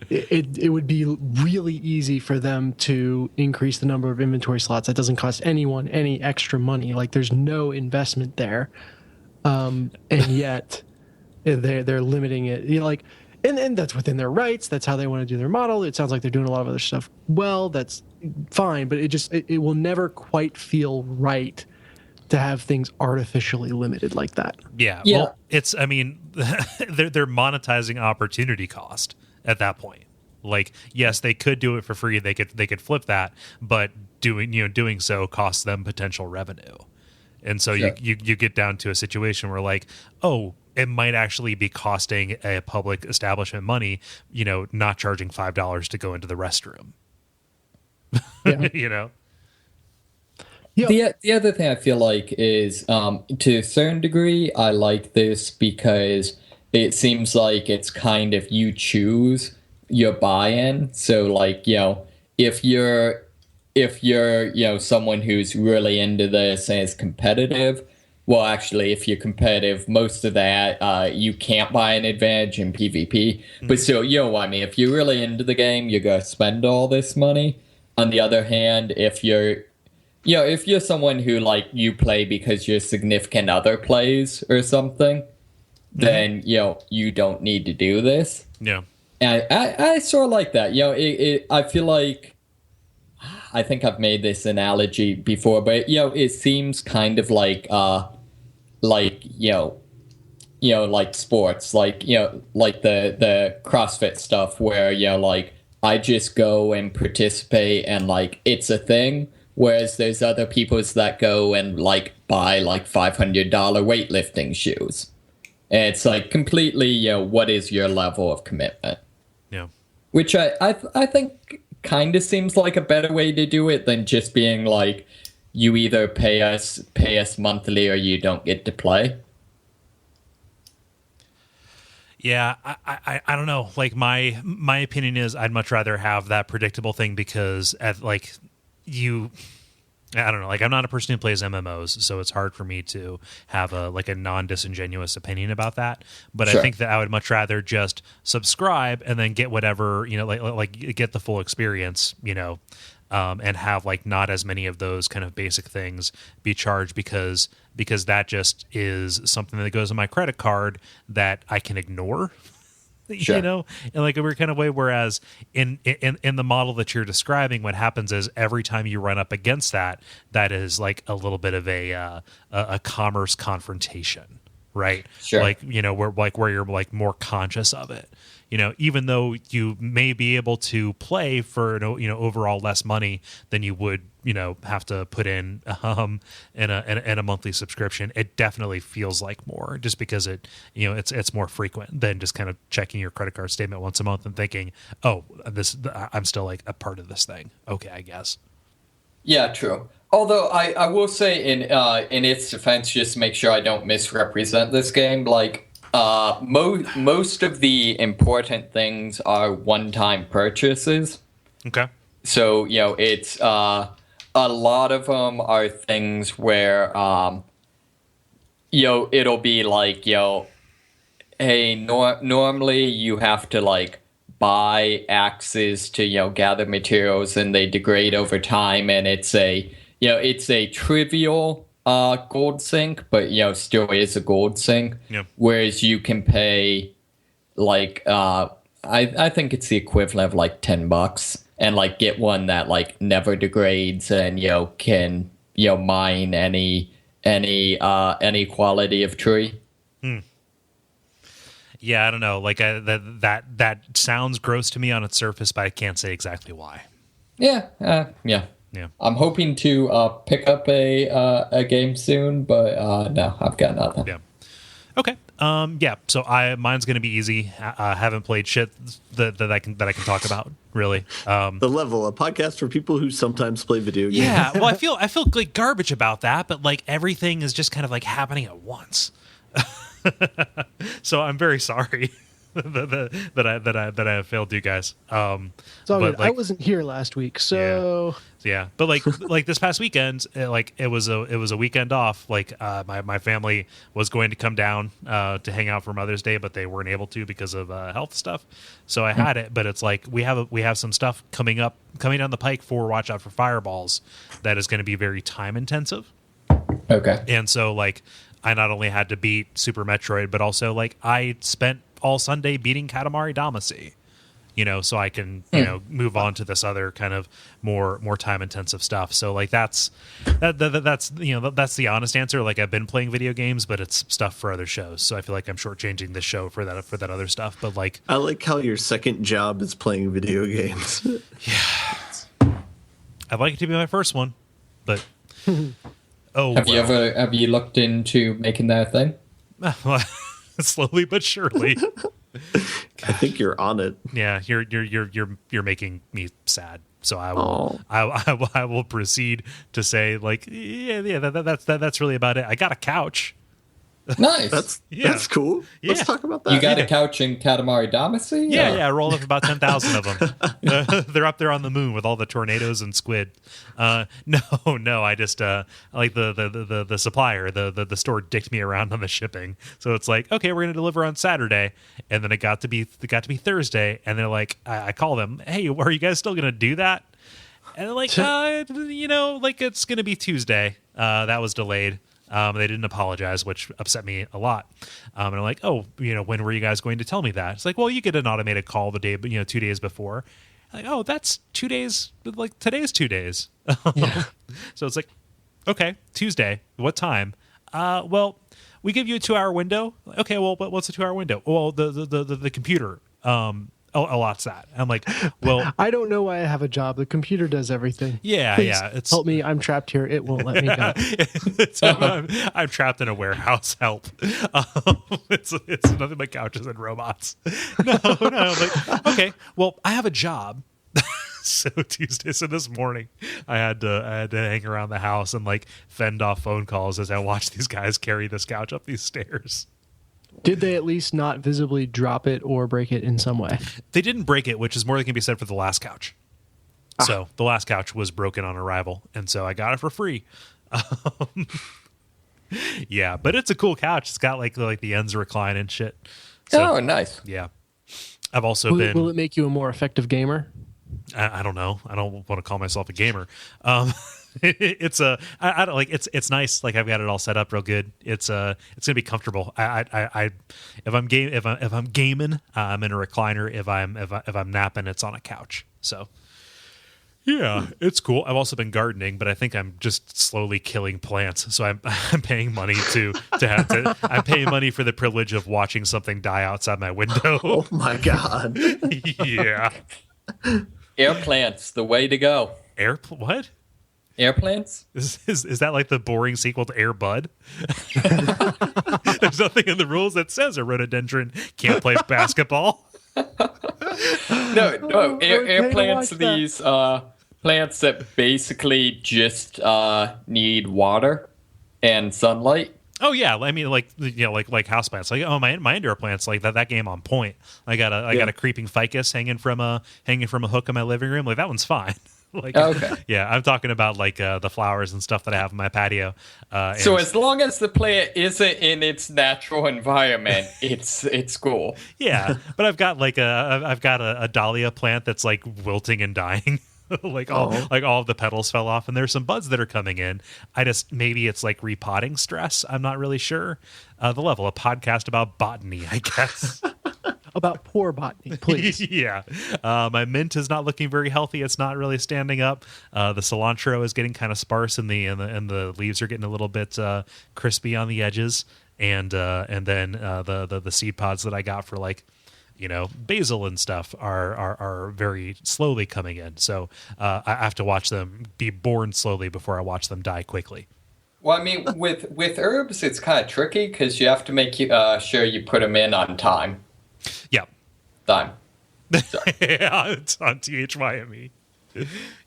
it would be really easy for them to increase the number of inventory slots. That doesn't cost anyone any extra money. Like there's no investment there. And yet they're limiting it. You know, like, and that's within their rights. That's how they want to do their model. It sounds like they're doing a lot of other stuff. Well, that's fine, but it will never quite feel right to have things artificially limited like that. Yeah. Well, I mean, they're monetizing opportunity cost at that point. Like, yes, they could do it for free. They could flip that, but doing so costs them potential revenue. And so you get down to a situation where like, oh, it might actually be costing a public establishment money, not charging $5 to go into the restroom. Yeah. Yeah. The other thing I feel like is, to a certain degree, I like this because it seems like it's kind of you choose your buy-in. So like, if you're someone who's really into this and is competitive, well, actually, if you're competitive, most of that, you can't buy an advantage in PvP. Mm-hmm. But still, you know what I mean? If you're really into the game, you're going to spend all this money. On the other hand, if you're someone who, like, you play because your significant other plays or something, then, you don't need to do this. Yeah. And I sort of like that. I feel like, I think I've made this analogy before, but, it seems kind of like sports, like the CrossFit stuff where, like, I just go and participate and, like, it's a thing. Whereas there's other people's that go and, like, buy, like, $500 weightlifting shoes. And it's, like, completely, what is your level of commitment? Yeah. Which I think kind of seems like a better way to do it than just being, like, you either pay us monthly or you don't get to play. Yeah, I don't know. Like, my opinion is I'd much rather have that predictable thing because I don't know. Like, I'm not a person who plays MMOs, so it's hard for me to have a non-disingenuous opinion about that. But sure. I think that I would much rather just subscribe and then get whatever, like get the full experience, and have like not as many of those kind of basic things be charged because that just is something that goes on my credit card that I can ignore. Sure. In like a weird kind of way. Whereas in the model that you're describing, what happens is every time you run up against that is like a little bit of a commerce confrontation, right? Sure. Like, where you're like more conscious of it. Even though you may be able to play for overall less money than you would have to put in a monthly subscription, it definitely feels like more just because it's more frequent than just kind of checking your credit card statement once a month and thinking, oh, I'm still like a part of this thing. Okay, I guess. Yeah, true. Although I will say in its defense, just make sure I don't misrepresent this game. Like, most of the important things are one-time purchases. Okay. So, it's a lot of them are things where it'll be like, hey, normally you have to like buy axes to gather materials and they degrade over time, and it's a trivial gold sink, but still is a gold sink. Yep. Whereas you can pay like I think it's the equivalent of like $10 and like get one that like never degrades and can mine any quality of tree. Yeah, I don't know. Like that sounds gross to me on its surface, but I can't say exactly why. Yeah. Yeah. I'm hoping to pick up a game soon, but no, I've got nothing. Yeah. Okay. Yeah. So mine's going to be easy. I haven't played shit that I can talk about really. The Level, a podcast for people who sometimes play video games. Yeah. Well, I feel like garbage about that, but like everything is just kind of like happening at once. So I'm very sorry. that I have failed you guys. It's all but good. I wasn't here last week, so yeah. But like this past weekend, it was a weekend off. Like my family was going to come down to hang out for Mother's Day, but they weren't able to because of health stuff. So I had it, but it's like we have some stuff coming down the pike for Watch Out for Fireballs that is going to be very time intensive. Okay. And so like I not only had to beat Super Metroid, but also like I spent all Sunday beating Katamari Damacy, so I can, move on to this other kind of more time intensive stuff. So like that's the honest answer. Like I've been playing video games, but it's stuff for other shows. So I feel like I'm shortchanging this show for that other stuff. But like, I like how your second job is playing video games. Yeah, I'd like it to be my first one, but have you looked into making that a thing? Slowly but surely. I think you're on it. Yeah, you're making me sad. So I will proceed to say like that's really about it. I got a couch. Nice. That's cool. Yeah. Let's talk about that. You got a couch in Katamari Damacy? Yeah, I rolled up about 10,000 of them. They're up there on the moon with all the tornadoes and squid. No, I just like the supplier, the store dicked me around on the shipping. So it's like, okay, we're gonna deliver on Saturday, and then it got to be Thursday, and they're like, I call them, hey, are you guys still gonna do that? And they're like, like it's gonna be Tuesday. That was delayed. They didn't apologize, which upset me a lot. And I'm like, oh, when were you guys going to tell me that? It's like, well, you get an automated call the day, 2 days before. Like, oh, that's 2 days. Like today's 2 days. Yeah. So it's like, okay, Tuesday. What time? Well, we give you a 2-hour window. Okay, well, what's a 2-hour window? Well, the computer allots that. I'm like, well, I don't know why I have a job. The computer does everything. Yeah, Please yeah. help me. I'm trapped here. It won't let me go. I'm trapped in a warehouse. Help! It's nothing but couches and robots. No. Like, okay, well, I have a job. So this morning, I had to hang around the house and like fend off phone calls as I watched these guys carry this couch up these stairs. Did they at least not visibly drop it or break it in some way? They didn't break it, which is more than can be said for the last couch. So the last couch was broken on arrival, and so I got it for free. Yeah, but it's a cool couch. It's got like the ends recline and shit. So, oh, nice. Yeah. I've also Will it make you a more effective gamer? I don't know. I don't want to call myself a gamer. It's I don't like it's nice. Like I've got it all set up real good. It's gonna be comfortable. If I'm gaming, I'm in a recliner. If I'm napping, it's on a couch. So yeah, it's cool. I've also been gardening, but I think I'm just slowly killing plants. So I'm paying money I'm paying money for the privilege of watching something die outside my window. Oh my god. Yeah. Air plants, the way to go. What? Air plants? Is that like the boring sequel to Air Bud? There's nothing in the rules that says a rhododendron can't play basketball. No. Air plants are these plants that basically just need water and sunlight. Oh yeah, I mean like houseplants. Like my indoor plants, like that game on point. I got a creeping ficus hanging from a hook in my living room. Like that one's fine. Like okay. Yeah, I'm talking about like the flowers and stuff that I have in my patio. So as long as the plant isn't in its natural environment, it's cool. Yeah, but I've got a dahlia plant that's like wilting and dying. all of the petals fell off, and there's some buds that are coming in. Maybe it's like repotting stress. I'm not really sure. The level of podcast about botany, I guess. About poor botany, please. Yeah. My mint is not looking very healthy. It's not really standing up. The cilantro is getting kind of sparse, and the leaves are getting a little bit crispy on the edges. And then the seed pods that I got for basil and stuff are very slowly coming in. So I have to watch them be born slowly before I watch them die quickly. Well, I mean, with herbs, it's kind of tricky because you have to make sure you put them in on time. Yeah. Time. Yeah, it's on THYME.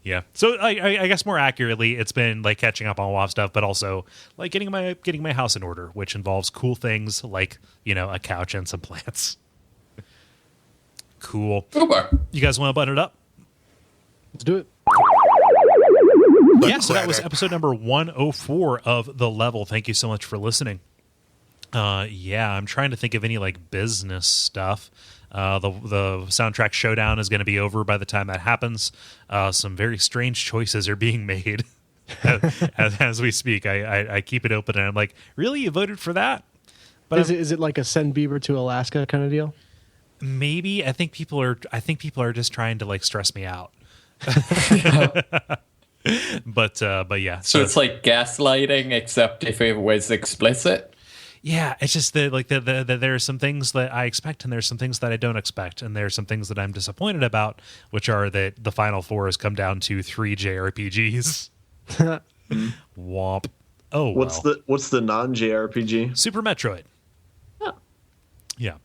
Yeah. So I guess more accurately, it's been like catching up on WoW stuff, but also like getting my house in order, which involves cool things like, a couch and some plants. Cool. Uber. You guys want to button it up? Let's do it. Yeah, so that was episode number 104 of The Level. Thank you so much for listening. I'm trying to think of any like business stuff. The soundtrack showdown is going to be over by the time that happens. Some very strange choices are being made as we speak. I keep it open and I'm like, really, you voted for that? But Is it like a send Bieber to Alaska kind of deal? maybe I think people are just trying to like stress me out. But yeah. So it's like gaslighting, except if it was explicit. Yeah, it's just that there are some things that I expect and there's some things that I don't expect, and there are some things that I'm disappointed about, which are that the final four has come down to 3 JRPGs. Womp. Oh, what's the non-JRPG? Super Metroid. Oh. Yeah.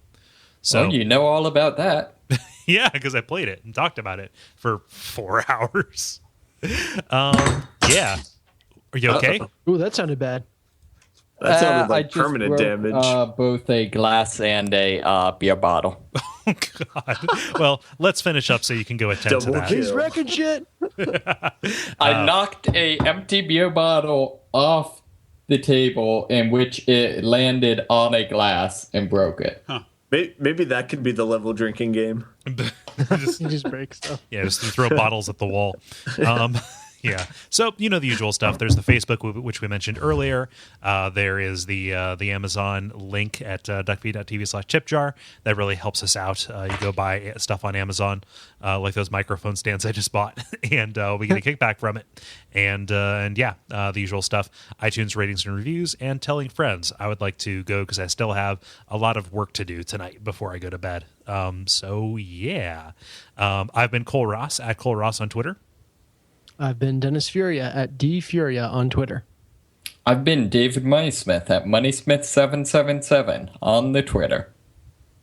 So you know all about that. yeah, because I played it and talked about it for 4 hours. Yeah. Are you okay? Ooh, that sounded bad. That sounded I like just permanent broke, damage. both a glass and a beer bottle. Oh, God. Well, let's finish up so you can go attend to Double that. kill. He's wrecking shit. I knocked a empty beer bottle off the table, in which it landed on a glass and broke it. Huh. Maybe that could be the level drinking game. He just breaks stuff. Yeah, just throw bottles at the wall. Yeah. So, the usual stuff. There's the Facebook, which we mentioned earlier. There is the Amazon link at duckfeed.tv/tipjar. That really helps us out. You go buy stuff on Amazon, like those microphone stands I just bought, and we get a kickback from it. And the usual stuff. iTunes ratings and reviews, and telling friends. I would like to go because I still have a lot of work to do tonight before I go to bed. I've been Kole Ross at Kole Ross on Twitter. I've been Dennis Furia at DFuria on Twitter. I've been David Moneysmith at Moneysmith777 on the Twitter.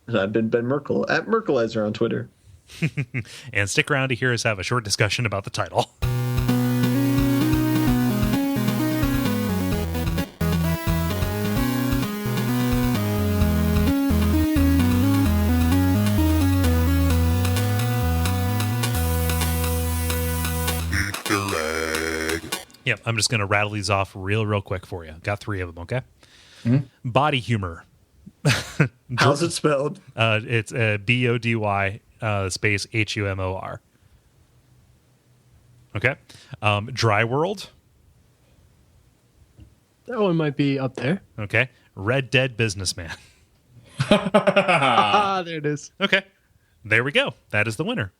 And I've been Ben Merkel at Merkelizer on Twitter. And stick around to hear us have a short discussion about the title. Yep, I'm just going to rattle these off real quick for you. Got 3 of them, okay? Mm-hmm. Body humor. How's it spelled? It's BODY space HUMOR. Okay. Dry World. That one might be up there. Okay. Red Dead Businessman. There it is. Okay. There we go. That is the winner.